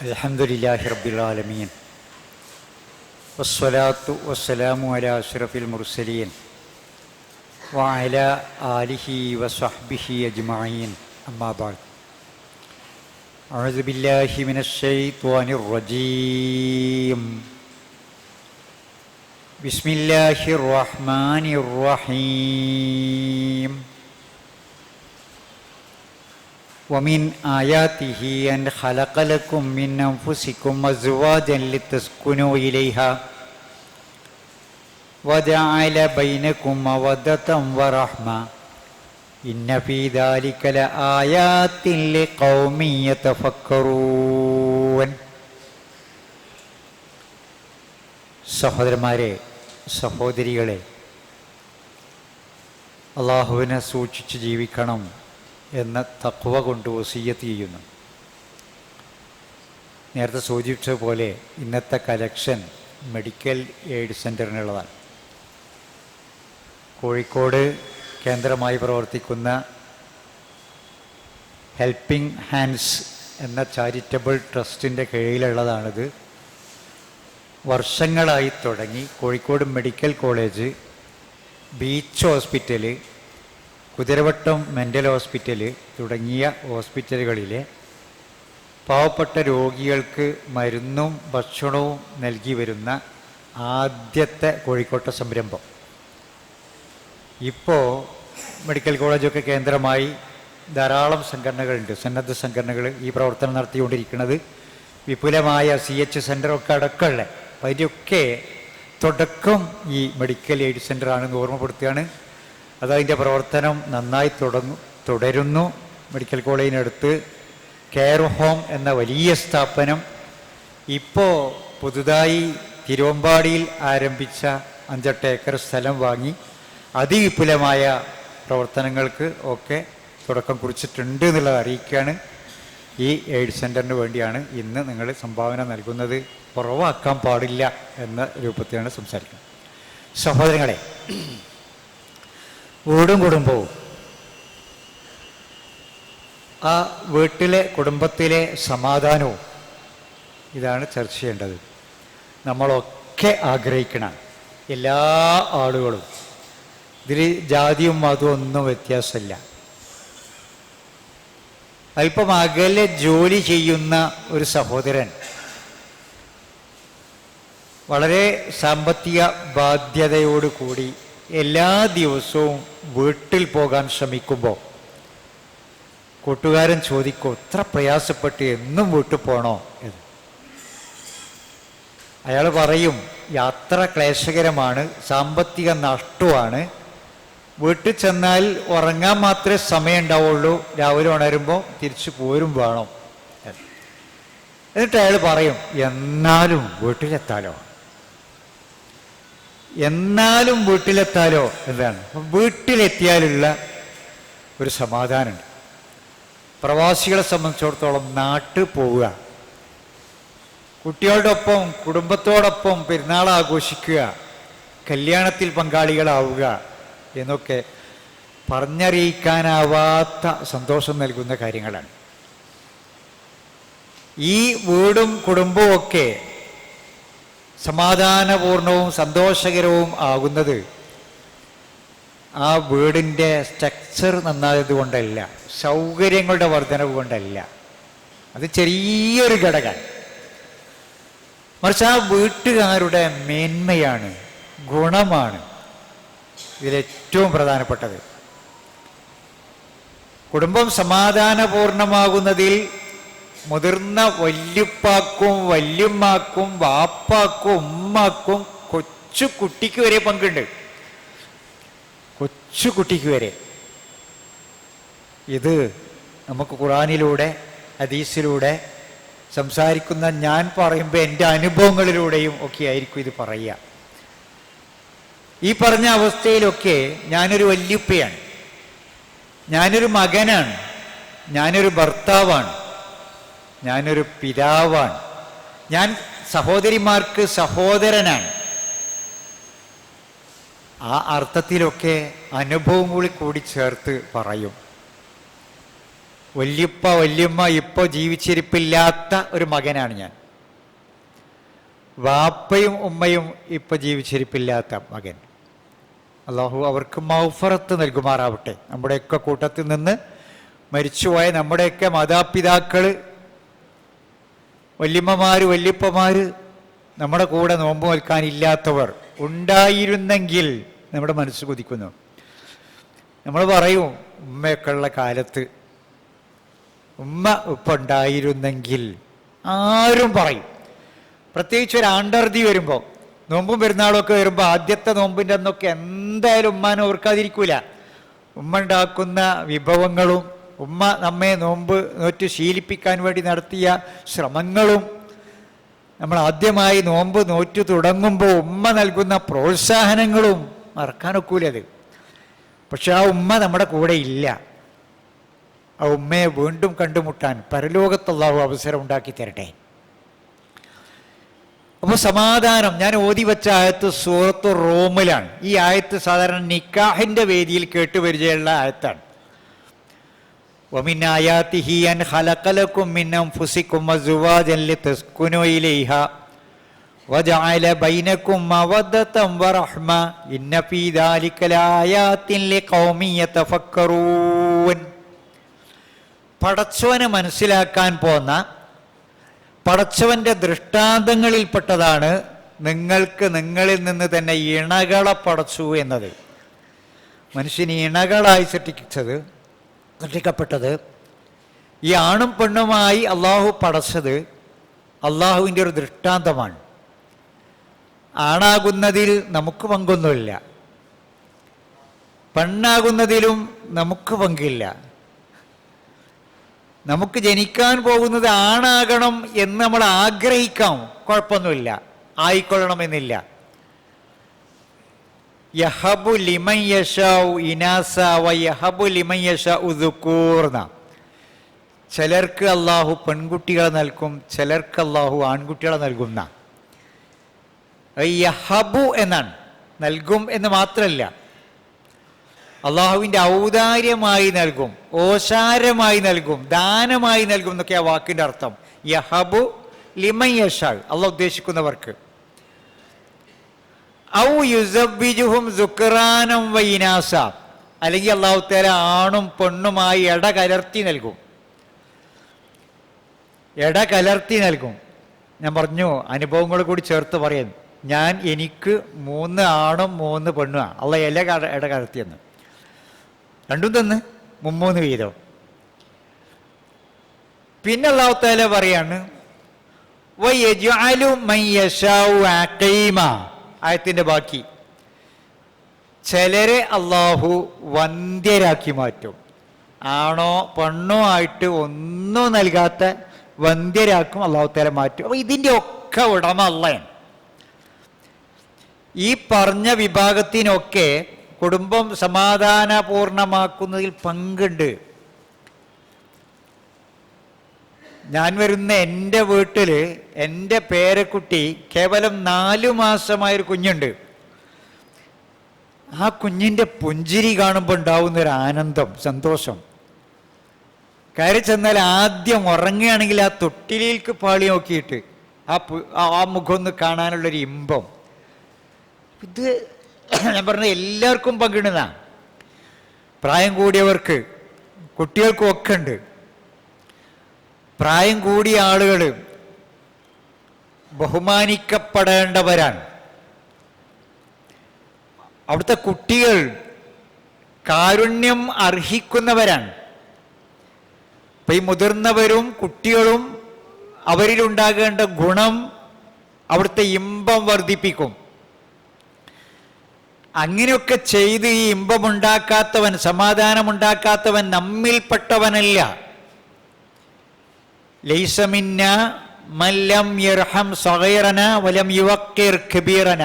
അൽഹംദുലില്ലാഹി റബ്ബിൽ ആലമീൻ വസ്സലാത്തു വസ്സലാമു അലാ അഷ്റഫിൽ മുർസലീൻ വഅലാ ആലിഹി വസ്വഹ്ബിഹി അജ്മഈൻ അമ്മാ ബഅദ്. അഊദു ബില്ലാഹി മിനശ് ശൈത്വാനിർ റജീം. ബിസ്മില്ലാഹിർ റഹ്മാനിർ റഹീം. ومن آياته أن خلق لكم من أنفسكم أزواجا لتسكنوا إليها وجعل بينكم مودة ورحمة إن في ذلك لآيات لقوم يتفكرون. സഹോദരന്മാരെ, സഹോദരികളെ, അള്ളാഹുവിനെ സൂക്ഷിച്ച് ജീവിക്കണം എന്ന തഖ്വ കൊണ്ട് വസിയ്യത്ത് ചെയ്യുന്നു. നേരത്തെ സൂചിപ്പിച്ചതുപോലെ ഇന്നത്തെ കലക്ഷൻ മെഡിക്കൽ എയ്ഡ് സെൻ്ററിനുള്ളതാണ്. കോഴിക്കോട് കേന്ദ്രമായി പ്രവർത്തിക്കുന്ന ഹെൽപ്പിംഗ് ഹാൻഡ്സ് എന്ന ചാരിറ്റബിൾ ട്രസ്റ്റിൻ്റെ കീഴിലുള്ളതാണിത്. വർഷങ്ങളായി തുടങ്ങി Kozhikode medical college, beach hospital, Kuthiravattam mental hospital തുടങ്ങിയ ഹോസ്പിറ്റലുകളിലെ പാവപ്പെട്ട രോഗികൾക്ക് മരുന്നും ഭക്ഷണവും നൽകി വരുന്ന ആദ്യത്തെ കോഴിക്കോട്ടെ സംരംഭം. ഇപ്പോൾ മെഡിക്കൽ കോളേജൊക്കെ കേന്ദ്രമായി ധാരാളം സംഘടനകളുണ്ട്, സന്നദ്ധ സംഘടനകൾ ഈ പ്രവർത്തനം നടത്തിക്കൊണ്ടിരിക്കുന്നത്. വിപുലമായ CH സെൻ്ററൊക്കെ അടക്കമുള്ള. അപ്പം അതിൻ്റെയൊക്കെ തുടക്കം ഈ മെഡിക്കൽ എയ്ഡ് സെൻ്ററാണെന്ന് ഓർമ്മപ്പെടുത്തുകയാണ്. അതതിൻ്റെ പ്രവർത്തനം നന്നായി തുടരുന്നു. മെഡിക്കൽ കോളേജിനടുത്ത് കെയർ ഹോം എന്ന വലിയ സ്ഥാപനം ഇപ്പോൾ പുതുതായി തിരുവമ്പാടിയിൽ ആരംഭിച്ച 5-8 ഏക്കർ സ്ഥലം വാങ്ങി അതിവിപുലമായ പ്രവർത്തനങ്ങൾക്ക് ഒക്കെ തുടക്കം കുറിച്ചിട്ടുണ്ട് എന്നുള്ളത് അറിയിക്കുകയാണ്. ഈ എയ്ഡ് സെൻ്ററിന് വേണ്ടിയാണ് ഇന്ന് നിങ്ങൾ സംഭാവന നൽകുന്നത്. കുറവാക്കാൻ പാടില്ല എന്ന രൂപത്തിലാണ് സംസാരിക്കുന്നത്. സഹോദരങ്ങളെ, വീടും കുടുംബവും, ആ വീട്ടിലെ കുടുംബത്തിലെ സമാധാനവും, ഇതാണ് ചർച്ച ചെയ്യേണ്ടത്. നമ്മളൊക്കെ ആഗ്രഹിക്കണം, എല്ലാ ആളുകളും. ഇതിൽ ജാതിയും മതവും ഒന്നും വ്യത്യാസമില്ല. അല്പം അകലെ ജോലി ചെയ്യുന്ന ഒരു സഹോദരൻ വളരെ സാമ്പത്തിക ബാധ്യതയോടുകൂടി എല്ലാ ദിവസവും വീട്ടിൽ പോകാൻ ശ്രമിക്കുമ്പോൾ കൂട്ടുകാരൻ ചോദിക്കും, ഇത്ര പ്രയാസപ്പെട്ട് എന്നും വീട്ടിൽ പോകണോ എന്ന്. അയാൾ പറയും, യാത്ര ക്ലേശകരമാണ്, സാമ്പത്തിക നഷ്ടമാണ്, വീട്ടിൽ ചെന്നാൽ ഉറങ്ങാൻ മാത്രമേ സമയം ഉണ്ടാവുള്ളൂ, രാവിലെ ഉണരുമ്പോൾ തിരിച്ചു പോരും വേണം. എന്നിട്ട് അയാൾ പറയും, എന്നാലും വീട്ടിലെത്താലോ എന്താണ്. അപ്പം വീട്ടിലെത്തിയാലുള്ള ഒരു സമാധാനമുണ്ട്. പ്രവാസികളെ സംബന്ധിച്ചിടത്തോളം നാട്ടിൽ പോവുക, കുട്ടികളുടെ ഒപ്പം കുടുംബത്തോടൊപ്പം പെരുന്നാൾ ആഘോഷിക്കുക, കല്യാണത്തിൽ പങ്കാളികളാവുക എന്നൊക്കെ പറഞ്ഞറിയിക്കാനാവാത്ത സന്തോഷം നൽകുന്ന കാര്യങ്ങളാണ്. ഈ വീടും കുടുംബവും ഒക്കെ സമാധാനപൂർണവും സന്തോഷകരവും ആകുന്നത് ആ വീടിൻ്റെ സ്ട്രക്ചർ നന്നായത് കൊണ്ടല്ല, സൗകര്യങ്ങളുടെ വർധനവ് കൊണ്ടല്ല. അത് ചെറിയൊരു ഘടകം. മറിച്ച് ആ വീട്ടുകാരുടെ മേന്മയാണ്, ഗുണമാണ് ഇതിലേറ്റവും പ്രധാനപ്പെട്ടത്. കുടുംബം സമാധാനപൂർണമാകുന്നതിൽ മുതിർന്ന വല്യുപ്പാക്കും വല്യുമ്മാക്കും വാപ്പാക്കും ഉമ്മാക്കും കൊച്ചു കുട്ടിക്ക് വരെ പങ്കുണ്ട്. കൊച്ചു കുട്ടിക്ക് വരെ. ഇത് നമുക്ക് ഖുർആനിലൂടെ ഹദീസിലൂടെ സംസാരിക്കുന്ന ഞാൻ പറയുമ്പോൾ എൻ്റെ അനുഭവങ്ങളിലൂടെയും ഒക്കെ ആയിരിക്കും ഇത് പറയുക. ഈ പറഞ്ഞ അവസ്ഥയിലൊക്കെ ഞാനൊരു വല്യുപ്പയാണ്, ഞാനൊരു മകനാണ്, ഞാനൊരു ഭർത്താവാണ്, ഞാനൊരു പിതാവാണ്, ഞാൻ സഹോദരിമാർക്ക് സഹോദരനാണ്. ആ അർത്ഥത്തിലൊക്കെ അനുഭവം കൂടി ചേർത്ത് പറയും. വല്യുപ്പ വല്യമ്മ ഇപ്പോൾ ജീവിച്ചിരിപ്പില്ലാത്ത ഒരു മകനാണ് ഞാൻ. വാപ്പയും ഉമ്മയും ഇപ്പോൾ ജീവിച്ചിരിപ്പില്ലാത്ത മകൻ. അള്ളാഹു അവർക്ക് മൗഫറത്ത് നൽകുമാറാവട്ടെ. നമ്മുടെയൊക്കെ കൂട്ടത്തിൽ നിന്ന് മരിച്ചുപോയ നമ്മുടെയൊക്കെ മാതാപിതാക്കൾ, വല്യമ്മമാർ, വല്യപ്പമാർ, നമ്മുടെ കൂടെ നോമ്പ് നോൽക്കാനില്ലാത്തവർ ഉണ്ടായിരുന്നെങ്കിൽ നമ്മുടെ മനസ്സ് കൊതിക്കുന്നു. നമ്മൾ പറയും ഉമ്മയൊക്കെ ഉള്ള കാലത്ത് ഉമ്മ ഇപ്പം ഉണ്ടായിരുന്നെങ്കിൽ, ആരും പറയും. പ്രത്യേകിച്ച് ഒരു ആണ്ടർതി വരുമ്പോൾ, നോമ്പും പെരുന്നാളൊക്കെ വരുമ്പോൾ, ആദ്യത്തെ നോമ്പിൻ്റെ അന്നൊക്കെ എന്തായാലും ഉമ്മാനെ ഓർക്കാതിരിക്കൂല. ഉമ്മ ഉണ്ടാക്കുന്ന വിഭവങ്ങളും ഉമ്മ നമ്മെ നോമ്പ് നോറ്റ് ശീലിപ്പിക്കാൻ വേണ്ടി നടത്തിയ ശ്രമങ്ങളും, നമ്മൾ ആദ്യമായി നോമ്പ് നോറ്റു തുടങ്ങുമ്പോൾ ഉമ്മ നൽകുന്ന പ്രോത്സാഹനങ്ങളും മറക്കാനൊക്കൂലത്. പക്ഷെ ആ ഉമ്മ നമ്മുടെ കൂടെ ഇല്ല. ആ ഉമ്മയെ വീണ്ടും കണ്ടുമുട്ടാൻ പരലോകത്ത് അല്ലാഹു അവസരം ഉണ്ടാക്കി തരട്ടെ. അപ്പോൾ സമാധാനം, ഞാൻ ഓതി വെച്ച ആയത്ത് സൂറത്ത് റൂമിലാണ്. ഈ ആയത്ത് സാധാരണ നിക്കാഹിൻ്റെ വേദിയിൽ കേട്ടുപരിചയമുള്ള ആയത്താണ്. ومن آياته أن خلق لكم من أنفسكم أزواجا لتسكنوا إليها وجعل بينكم مودة ورحمة إن في ذلك لآيات لقوم يتفكرون. പടച്ചവനെ മനസ്സിലാക്കാൻ പോന്ന പടച്ചവന്റെ ദൃഷ്ടാന്തങ്ങളിൽപ്പെട്ടതാണ് നിങ്ങൾക്ക് നിങ്ങളിൽ നിന്ന് തന്നെ ഇണകളെ പടച്ചു എന്നത്. മനുഷ്യന് ഇണകളായി സൃഷ്ടിക്കപ്പെട്ടത്, ഈ ആണും പെണ്ണുമായി അള്ളാഹു പടച്ചത് അള്ളാഹുവിൻ്റെ ഒരു ദൃഷ്ടാന്തമാണ്. ആണാകുന്നതിൽ നമുക്ക് പങ്കൊന്നുമില്ല, പെണ്ണാകുന്നതിലും നമുക്ക് പങ്കില്ല. നമുക്ക് ജനിക്കാൻ പോകുന്നത് ആണാകണം എന്ന് നമ്മൾ ആഗ്രഹിക്കാം, കുഴപ്പമൊന്നുമില്ല, ആയിക്കൊള്ളണമെന്നില്ല. യഹബു ലിമൻ യശാഉ ഇനാസ വ യഹബു ലിമൻ യശാഉ ദുകൂർന. ചിലർക്ക് അള്ളാഹു പെൺകുട്ടികളെ നൽകും, ചിലർക്ക് അള്ളാഹു ആൺകുട്ടികളെ നൽകുന്ന. യഹബു എന്നാണ്, നൽകും എന്ന് മാത്രമല്ല, അള്ളാഹുവിൻ്റെ ഔദാര്യമായി നൽകും, ഓശാരമായി നൽകും, ദാനമായി നൽകും എന്നൊക്കെ ആ വാക്കിൻ്റെ അർത്ഥം. യഹബു ലിമൻ യശാഉ, അള്ളാഹു ഉദ്ദേശിക്കുന്നവർക്ക്. ഔ യുസബ്ബിജുഹും സുക്റാനം വ ഇനാസ, അല്ലെങ്കിൽ അല്ലാഹു തആല ആണും പെണ്ണുമായി ഇടകലർത്തി നൽകും. ഞാൻ പറഞ്ഞു, അനുഭവങ്ങൾ കൂടി ചേർത്ത് പറയാൻ. എനിക്ക് 3 ആണും 3 പെണ്ണുമാണ്. അള്ളാഹ് ഇടകലർത്തിയെന്ന് രണ്ടും തന്ന് 3 വീതം. പിന്നെ അല്ലാഹു തആല പറയാണ് വ യജ്അലു മൻ യശാഉ അഖീമ. ആയത്തിൻ്റെ ബാക്കി, ചിലരെ അള്ളാഹു വന്ധ്യരാക്കി മാറ്റും. ആണോ പെണ്ണോ ആയിട്ട് ഒന്നും നൽകാത്ത വന്ധ്യരാക്കും അള്ളാഹു തആല മാറ്റും. അപ്പോൾ ഇതിൻ്റെ ഒക്കെ ഉടമ അള്ളയാണ്. ഈ പറഞ്ഞ വിഭാഗത്തിനൊക്കെ കുടുംബം സമാധാനപൂർണമാക്കുന്നതിൽ പങ്കുണ്ട്. ഞാൻ വരുന്ന എൻ്റെ വീട്ടിൽ എൻ്റെ പേരക്കുട്ടി കേവലം 4 മാസമായൊരു കുഞ്ഞുണ്ട്. ആ കുഞ്ഞിൻ്റെ പുഞ്ചിരി കാണുമ്പോൾ ഉണ്ടാവുന്നൊരു ആനന്ദം, സന്തോഷം. കയറി ചെന്നാൽ ആദ്യം ഉറങ്ങുകയാണെങ്കിൽ ആ തൊട്ടിലേക്ക് പാളി നോക്കിയിട്ട് ആ മുഖം ഒന്ന് കാണാനുള്ളൊരു ഇമ്പം. ഇത് ഞാൻ പറഞ്ഞ എല്ലാവർക്കും പങ്കിടുന്നതാണ്. പ്രായം കൂടിയവർക്ക്, കുട്ടികൾക്കും ഒക്കെ ഉണ്ട്. പ്രായം കൂടിയ ആളുകൾ ബഹുമാനിക്കപ്പെടേണ്ടവരാണ്. അവിടുത്തെ കുട്ടികൾ കാരുണ്യം അർഹിക്കുന്നവരാണ്. അപ്പം ഈ മുതിർന്നവരും കുട്ടികളും അവരിലുണ്ടാകേണ്ട ഗുണം അവിടുത്തെ ഇമ്പം വർദ്ധിപ്പിക്കും. അങ്ങനെയൊക്കെ ചെയ്ത് ഈ ഇമ്പമുണ്ടാക്കാത്തവൻ, സമാധാനമുണ്ടാക്കാത്തവൻ നമ്മിൽപ്പെട്ടവനല്ല. ലൈസ മിന്ന മല്ലം യർഹം സഗീറന വലം യുവക്കിർ കബീറന.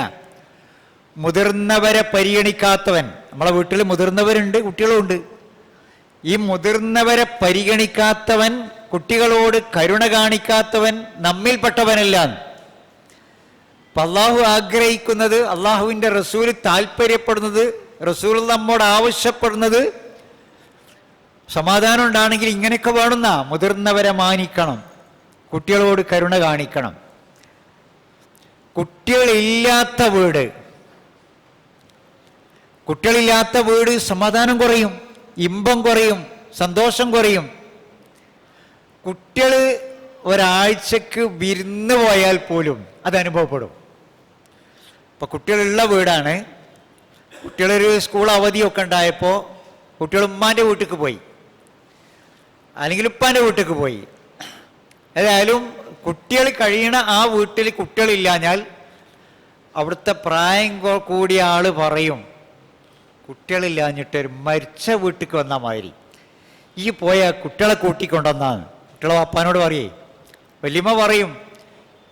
മുതിർന്നവരെ പരിഗണിക്കാത്തവൻ. നമ്മളെ വീട്ടിൽ മുതിർന്നവരുണ്ട്, കുട്ടികളുണ്ട്. ഈ മുതിർന്നവരെ പരിഗണിക്കാത്തവൻ, കുട്ടികളോട് കരുണ കാണിക്കാത്തവൻ നമ്മിൽപ്പെട്ടവനല്ല. അപ്പം അള്ളാഹു ആഗ്രഹിക്കുന്നത്, അള്ളാഹുവിൻ്റെ റസൂൽ താല്പര്യപ്പെടുന്നത്, റസൂൽ നമ്മോട് ആവശ്യപ്പെടുന്നത് സമാധാനം ഉണ്ടാണെങ്കിൽ ഇങ്ങനെയൊക്കെ വേണമെന്നാ. മുതിർന്നവരെ മാനിക്കണം, കുട്ടികളോട് കരുണ കാണിക്കണം. കുട്ടികളില്ലാത്ത വീട് സമാധാനം കുറയും, ഇമ്പം കുറയും, സന്തോഷം കുറയും. കുട്ടികൾ ഒരാഴ്ചക്ക് വിരുന്ന് പോയാൽ പോലും അത് അനുഭവപ്പെടും. ഇപ്പം കുട്ടികളുള്ള വീടാണ്. കുട്ടികളൊരു സ്കൂൾ അവധിയൊക്കെ ഉണ്ടായപ്പോൾ കുട്ടികൾ ഉമ്മാൻ്റെ വീട്ടിലേക്ക് പോയി, അല്ലെങ്കിൽ ഉപ്പാൻ്റെ വീട്ടിലേക്ക് പോയി. ഏതായാലും കുട്ടികൾ കഴിയണ ആ വീട്ടിൽ കുട്ടികളില്ലാഞ്ഞാൽ അവിടുത്തെ പ്രായം കൂടിയ ആൾ പറയും, കുട്ടികളില്ലാഞ്ഞിട്ട് ഒരു മരിച്ച വീട്ടിലേക്ക് വന്നാൽ മാതിരി ഈ പോയ കുട്ടികളെ കൂട്ടിക്കൊണ്ടുവന്നാണ്. കുട്ടികളെ അപ്പാനോട് പറയേ, വല്യമ്മ പറയും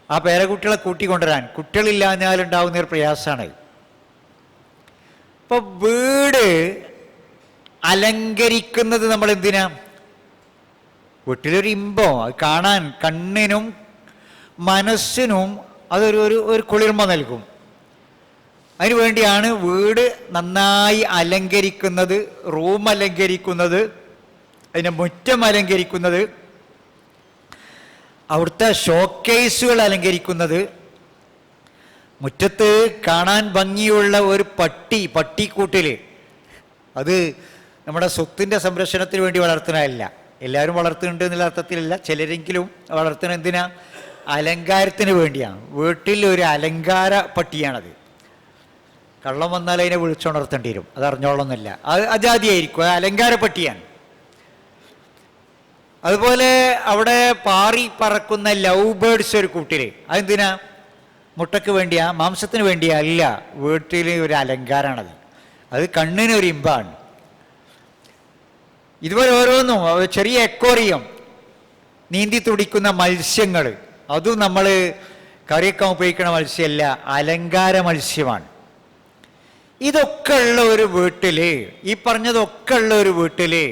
ആ പേരക്കുട്ടികളെ കൂട്ടിക്കൊണ്ടുവരാൻ. കുട്ടികളില്ലാഞ്ഞാലുണ്ടാവുന്നൊരു പ്രയാസമാണ്. ഇപ്പൊ വീട് അലങ്കരിക്കുന്നത് നമ്മൾ എന്തിനാ? വീട്ടിലൊരു ഇമ്പം, അത് കാണാൻ കണ്ണിനും മനസ്സിനും അതൊരു ഒരു കുളിർമ നൽകും. അതിനു വേണ്ടിയാണ് വീട് നന്നായി അലങ്കരിക്കുന്നത്, റൂം അലങ്കരിക്കുന്നത്, അതിൻ്റെ മുറ്റം അലങ്കരിക്കുന്നത്, അവിടുത്തെ ഷോക്കേസുകൾ അലങ്കരിക്കുന്നത്. മുറ്റത്ത് കാണാൻ ഭംഗിയുള്ള ഒരു പട്ടിക്കൂട്ടിൽ, അത് നമ്മുടെ സ്വത്തിൻ്റെ സംരക്ഷണത്തിന് വേണ്ടി വളർത്തുന്നതല്ല. എല്ലാവരും വളർത്തുന്നുണ്ട് എന്നുള്ള അർത്ഥത്തിലല്ല, ചിലരെങ്കിലും വളർത്തുന്ന എന്തിനാ? അലങ്കാരത്തിന് വേണ്ടിയാണ്. വീട്ടിൽ ഒരു അലങ്കാര പട്ടിയാണത്. കള്ളം വന്നാൽ അതിനെ വിളിച്ചുണർത്തേണ്ടി വരും, അത് അറിഞ്ഞോളന്നില്ല. അത് അജാതിയായിരിക്കും, അത് അലങ്കാര പട്ടിയാണ്. അതുപോലെ അവിടെ പാറി പറക്കുന്ന ലവ് ബേർഡ്സ് ഒരു കൂട്ടില്, അതെന്തിനാ? മുട്ടയ്ക്ക് വേണ്ടിയാ? മാംസത്തിന് വേണ്ടിയാ? അല്ല, വീട്ടിൽ ഒരു അലങ്കാരമാണത്. അത് കണ്ണിനൊരു ഇമ്പാണ്. ഇതുപോലെ ഓരോന്നും, ചെറിയ എക്കോറിയം, നീന്തി തുടിക്കുന്ന മത്സ്യങ്ങൾ, അതും നമ്മൾ കറിയൊക്കെ ഉപയോഗിക്കുന്ന മത്സ്യമല്ല, അലങ്കാര മത്സ്യമാണ്. ഇതൊക്കെ ഉള്ള ഒരു വീട്ടില്, ഈ പറഞ്ഞതൊക്കെ ഉള്ള ഒരു വീട്ടില്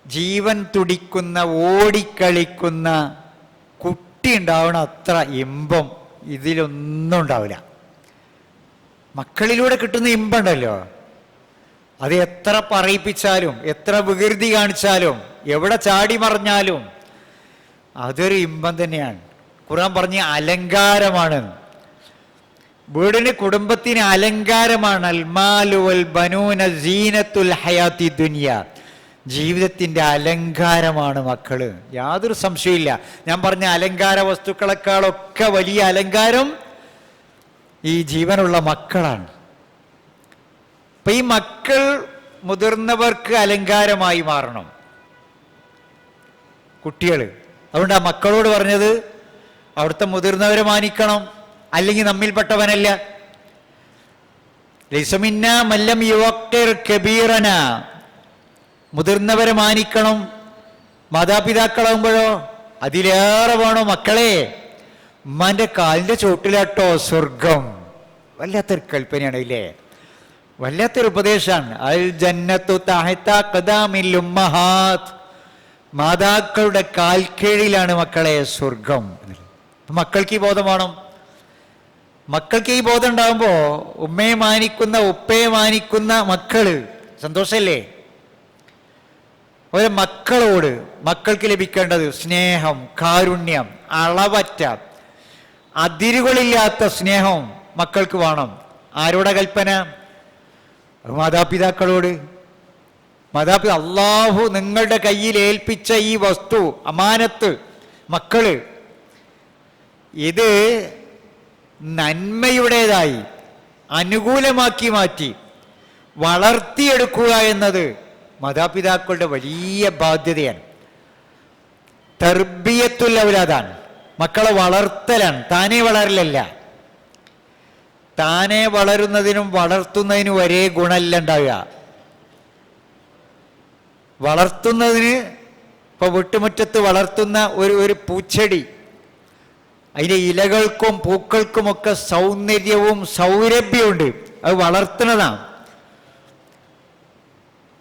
ജീവൻ തുടിക്കുന്ന, ഓടിക്കളിക്കുന്ന കുട്ടി ഉണ്ടാവണം. അത്ര ഇമ്പം ഇതിലൊന്നും ഉണ്ടാവില്ല. മക്കളിലൂടെ കിട്ടുന്ന ഇമ്പം ഉണ്ടല്ലോ, അത് എത്ര പറയിപ്പിച്ചാലും, എത്ര വികൃതി കാണിച്ചാലും, എവിടെ ചാടി മറിഞ്ഞാലും അതൊരു ഇമ്പം തന്നെയാണ്. ഖുർആൻ പറഞ്ഞ അലങ്കാരമാണ്. വീടിന്, കുടുംബത്തിന് അലങ്കാരമാണ്. അൽമാലു വൽ ബനൂന സീനത്തുൽ ഹയാത്തി ദുനിയ, ജീവിതത്തിൻ്റെ അലങ്കാരമാണ് മക്കള്, യാതൊരു സംശയമില്ല. ഞാൻ പറഞ്ഞ അലങ്കാര വസ്തുക്കളെക്കാളൊക്കെ വലിയ അലങ്കാരം ഈ ജീവനുള്ള മക്കളാണ്. അപ്പൊ ഈ മക്കൾ മുതിർന്നവർക്ക് അലങ്കാരമായി മാറണം, കുട്ടികൾ. അതുകൊണ്ട് ആ മക്കളോട് പറഞ്ഞത് അവിടുത്തെ മുതിർന്നവരെ മാനിക്കണം, അല്ലെങ്കിൽ നമ്മിൽപ്പെട്ടവനല്ല. ലൈസമിന്ന മല്ലം യുവക്കിർ കബീറന, മുതിർന്നവരെ മാനിക്കണം. മാതാപിതാക്കളാകുമ്പോഴോ അതിലേറെ വേണോ? മക്കളെ, ഉമ്മാന്റെ കാലിന്റെ ചോട്ടിലാട്ടോ സ്വർഗം. വല്ലാത്തൊരു കൽപ്പനയാണ് ഇല്ലേ, വല്ലാത്തൊരു ഉപദേശമാണ്. അൽ ജന്നത്തു തഹത ഖദാമിൽ ഉമ്മഹാത്ത്, മാതാക്കളുടെ കാൽക്കീഴിലാണ് മക്കളെ സ്വർഗം. മക്കൾക്ക് ഈ ബോധം വേണം. മക്കൾക്ക് ഈ ബോധം ഉണ്ടാകുമ്പോ ഉമ്മയെ മാനിക്കുന്ന, ഉപ്പയെ മാനിക്കുന്ന മക്കള് സന്തോഷല്ലേ? ഒരു മക്കളോട് മക്കൾക്ക് ലഭിക്കേണ്ടത് സ്നേഹം, കാരുണ്യം, അളവറ്റ അതിരുകളില്ലാത്ത സ്നേഹം മക്കൾക്ക് വേണം. ആരോടെ കൽപ്പന? മാതാപിതാക്കളോട്. അള്ളാഹു നിങ്ങളുടെ കയ്യിൽ ഏൽപ്പിച്ച ഈ വസ്തു, അമാനത്ത്, മക്കള്, ഇത് നന്മയുടേതായി അനുകൂലമാക്കി മാറ്റി വളർത്തിയെടുക്കുക എന്നത് മാതാപിതാക്കളുടെ വലിയ ബാധ്യതയാണ്. തർബിയത്തുൽ ഔലാദാണ്, മക്കളെ വളർത്തലാണ്, താനേ വളരലല്ല. താനെ വളരുന്നതിനും വളർത്തുന്നതിനും ഒരേ ഗുണമല്ല ഉണ്ടാവുക. വളർത്തുന്നതിന്, ഇപ്പൊ വീട്ടുമുറ്റത്ത് വളർത്തുന്ന ഒരു പൂച്ചെടി, അതിൻ്റെ ഇലകൾക്കും പൂക്കൾക്കുമൊക്കെ സൗന്ദര്യവും സൗരഭ്യമുണ്ട്, അത് വളർത്തുന്നതാണ്.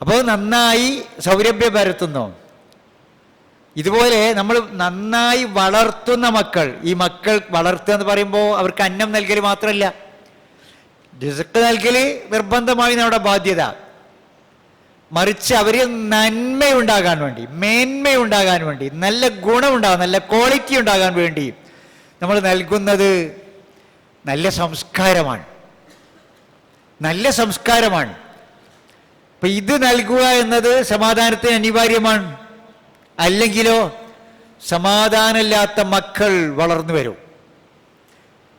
അപ്പോൾ നന്നായി സൗരഭ്യം പരത്തുന്നു. ഇതുപോലെ നമ്മൾ നന്നായി വളർത്തുന്ന മക്കൾ, ഈ മക്കൾ വളർത്തുക എന്ന് പറയുമ്പോൾ അവർക്ക് അന്നം നൽകൽ മാത്രമല്ല, റിസ്ക് നൽകൽ നിർബന്ധമായി നമ്മുടെ ബാധ്യത. മറിച്ച് അവരിൽ നന്മയുണ്ടാകാൻ വേണ്ടി, മേന്മയുണ്ടാകാൻ വേണ്ടി, നല്ല ഗുണമുണ്ടാകാൻ, നല്ല ക്വാളിറ്റി ഉണ്ടാകാൻ വേണ്ടി നമ്മൾ നൽകുന്നത് നല്ല സംസ്കാരമാണ്. നല്ല സംസ്കാരമാണ്. അപ്പൊ ഇത് നൽകുക എന്നത് സമാധാനത്തിന് അനിവാര്യമാണ്. അല്ലെങ്കിലോ സമാധാനമില്ലാത്ത മക്കൾ വളർന്നു വരും,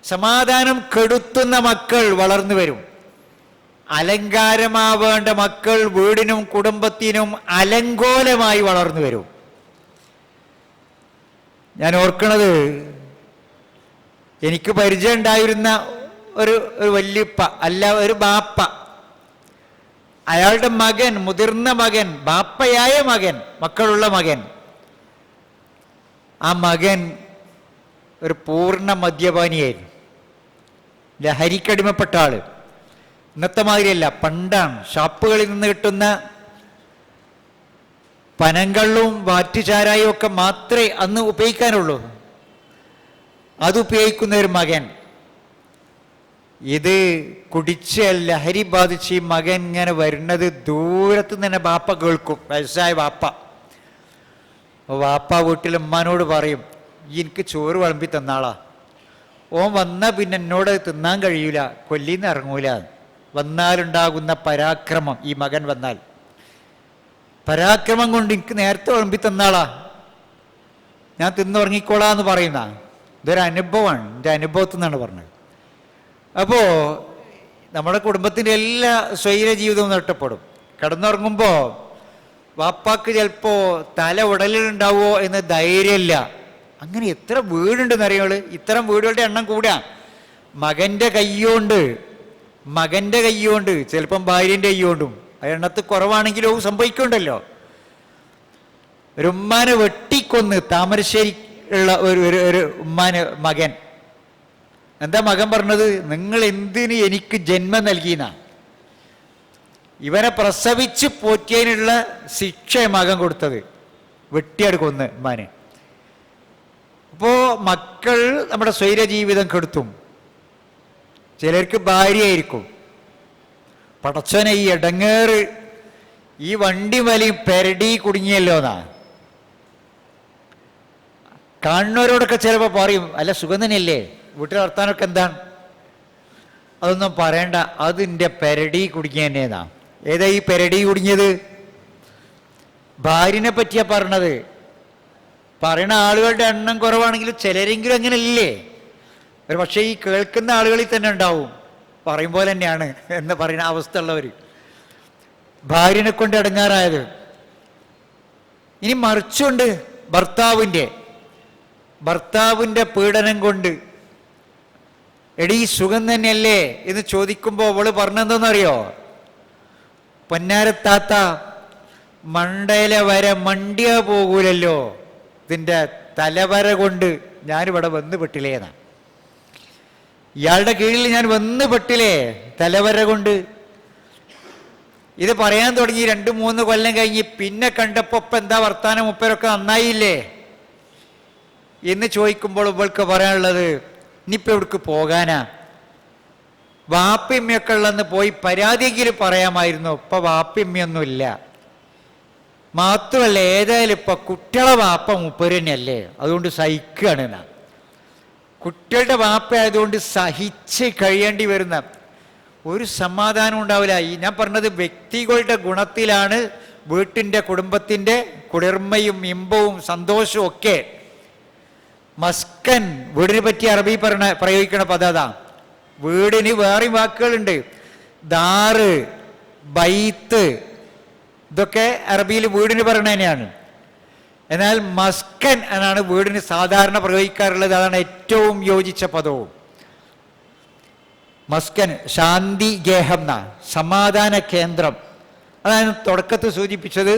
സമാധാനം കെടുത്തുന്ന മക്കൾ വളർന്നു വരും. അലങ്കാരമാവേണ്ട മക്കൾ വീടിനും കുടുംബത്തിനും അലങ്കോലമായി വളർന്നു വരും. ഞാൻ ഓർക്കണത്, എനിക്ക് പരിചയം ഉണ്ടായിരുന്ന ഒരു വല്യപ്പ, അല്ല ഒരു ബാപ്പ, അയാളുടെ മകൻ, മുതിർന്ന മകൻ, ബാപ്പയായ മകൻ, മക്കളുള്ള മകൻ, ആ മകൻ ഒരു പൂർണ്ണ മദ്യപാനിയായിരുന്നു, ലഹരിക്കടിമപ്പെട്ട ആള്. ഇന്നത്തെ മാതിരിയല്ല, പണ്ടാണ്. ഷാപ്പുകളിൽ നിന്ന് കിട്ടുന്ന പനങ്കള്ളും വാറ്റുചാരായും ഒക്കെ മാത്രമേ അന്ന് ഉപയോഗിക്കാനുള്ളൂ. അത് ഉപയോഗിക്കുന്ന ഒരു മകൻ, ഇത് കുടിച്ച് ലഹരി ബാധിച്ച് ഈ മകൻ ഇങ്ങനെ വരുന്നത് ദൂരത്ത് തന്നെ ബാപ്പ കേൾക്കും, വയസ്സായ ബാപ്പ. വാപ്പ വീട്ടിൽ ഉമ്മാനോട് പറയും, എനിക്ക് ചോറ് വിളമ്പി തന്നാളാ, ഓൻ വന്നാൽ പിന്നെ എന്നോട് തിന്നാൻ കഴിയൂല, കൊല്ലിന്ന് ഇറങ്ങൂല. വന്നാലുണ്ടാകുന്ന പരാക്രമം, ഈ മകൻ വന്നാൽ പരാക്രമം കൊണ്ട് എനിക്ക് നേരത്തെ വിളമ്പി തന്നാളാ, ഞാൻ തിന്നുറങ്ങിക്കോളാന്ന് പറയുന്ന ഇതൊരു അനുഭവമാണ്, എൻ്റെ അനുഭവത്തിൽ നിന്നാണ് പറഞ്ഞത്. അപ്പോൾ നമ്മുടെ കുടുംബത്തിൻ്റെ എല്ലാ സ്വൈര ജീവിതവും നഷ്ടപ്പെടും. കിടന്നുറങ്ങുമ്പോൾ വാപ്പാക്ക് ചിലപ്പോൾ തല ഉടലിലുണ്ടാവുമോ എന്ന് ധൈര്യമില്ല. അങ്ങനെ എത്ര വീടുണ്ടെന്ന് അറിയാള്, ഇത്തരം വീടുകളുടെ എണ്ണം കൂടാ. മകൻ്റെ കൈകൊണ്ട് ചിലപ്പം ഭാര്യൻ്റെ കൈകൊണ്ടും എണ്ണത്ത് കുറവാണെങ്കിലോ സംഭവിക്കുന്നുണ്ടല്ലോ. ഒരു ഉമ്മാനെ വെട്ടിക്കൊന്ന് താമരശ്ശേരി ഉള്ള ഒരു ഉമ്മാന് മകൻ, എന്താ മകൻ പറഞ്ഞത്, നിങ്ങൾ എന്തിന് എനിക്ക് ജന്മം നൽകിയെന്നാ. ഇവനെ പ്രസവിച്ച് പോറ്റിയതിനുള്ള ശിക്ഷ മകൻ കൊടുത്തത്, വെട്ടിയാട് കൊന്ന് ഉമ്മാനെ. അപ്പോൾ മക്കൾ നമ്മുടെ സ്വൈര ജീവിതം കെടുത്തും. ചിലർക്ക് ഭാര്യയായിരിക്കും. പടച്ചോനെ, ഈ ഇടങ്ങേറ്, ഈ വണ്ടി വലിയും പെരടി കുടുങ്ങിയല്ലോ എന്നാ. കാണുന്നവരോടൊക്കെ ചിലപ്പോൾ പറയും, അല്ല സുഖം തന്നെയല്ലേ, വീട്ടിൽ വർത്താനൊക്കെ എന്താണ്? അതൊന്നും പറയണ്ട, അതിൻ്റെ പെരടി കുടുങ്ങിയ തന്നെയെന്നാ. ഏതാ ഈ പെരടി കുടുങ്ങിയത്? ഭാര്യനെ പറ്റിയാ പറഞ്ഞത്. പറയണ ആളുകളുടെ എണ്ണം കുറവാണെങ്കിലും ചിലരെങ്കിലും അങ്ങനെ ഇല്ലേ? ഒരു പക്ഷേ ഈ കേൾക്കുന്ന ആളുകളിൽ തന്നെ ഉണ്ടാവും പറയും പോലെ തന്നെയാണ് എന്ന് പറയുന്ന അവസ്ഥ ഉള്ളവർ, ഭാര്യനെ കൊണ്ട് ഇടങ്ങാറായത്. ഇനി മറിച്ചുണ്ട്, ഭർത്താവിൻ്റെ പീഡനം കൊണ്ട്, എടീ സുഖം തന്നെയല്ലേ എന്ന് ചോദിക്കുമ്പോൾ അവള് പറഞ്ഞെന്തെന്നറിയോ, പൊന്നാരത്താത്ത മണ്ടയില വരെ മണ്ടിയാ പോകൂലല്ലോ, ഇതിൻ്റെ തലവര കൊണ്ട് ഞാനിവിടെ വന്ന് പെട്ടില്ലേന്നാ. ഇയാളുടെ കീഴിൽ ഞാൻ വന്ന് പെട്ടില്ലേ തലവര കൊണ്ട്. ഇത് പറയാൻ തുടങ്ങി 2-3 കൊല്ലം കഴിഞ്ഞ് പിന്നെ കണ്ടപ്പോ എന്താ വർത്താനം, മുപ്പരൊക്കെ നന്നായില്ലേ എന്ന് ചോദിക്കുമ്പോൾ ഇവൾക്ക് പറയാനുള്ളത്, ഇനിയിപ്പോൾ എവിടേക്ക് പോകാനാ, വാപ്പിയമ്മയൊക്കെ ഉള്ളെന്ന് പോയി പരാതിയെങ്കിലും പറയാമായിരുന്നു. ഇപ്പൊ വാപ്പിയമ്മയൊന്നുമില്ല. മാത്രമല്ല, ഏതായാലും ഇപ്പൊ കുട്ടികളെ വാപ്പ മൂപ്പര് തന്നെയല്ലേ, അതുകൊണ്ട് സഹിക്കുകയാണ്. കുട്ടികളുടെ വാപ്പ ആയതുകൊണ്ട് സഹിച്ച് കഴിയേണ്ടി വരുന്ന ഒരു സമാധാനം ഉണ്ടാവില്ല. ഈ ഞാൻ പറഞ്ഞത് വ്യക്തികളുടെ ഗുണത്തിലാണ് വീട്ടിൻ്റെ കുടുംബത്തിൻ്റെ കുളിർമയും ഇമ്പവും സന്തോഷവും ഒക്കെ. മസ്കൻ, വീടിനെ പറ്റി അറബി പ്രയോഗിക്കണ പദാ. വീടിന് വേറെയും വാക്കുകളുണ്ട്, ദാറ്, ബൈത്ത്, ഇതൊക്കെ അറബിയിൽ വീടിന് പറയണ തന്നെയാണ്. എന്നാൽ മസ്കൻ എന്നാണ് വീടിന് സാധാരണ പ്രയോഗിക്കാറുള്ളത്. അതാണ് ഏറ്റവും യോജിച്ച പദവും. മസ്കൻ ശാന്തി ഗേഹം എന്നാ, സമാധാന കേന്ദ്രം. അതാണ് തുടക്കത്തിൽ സൂചിപ്പിച്ചത്.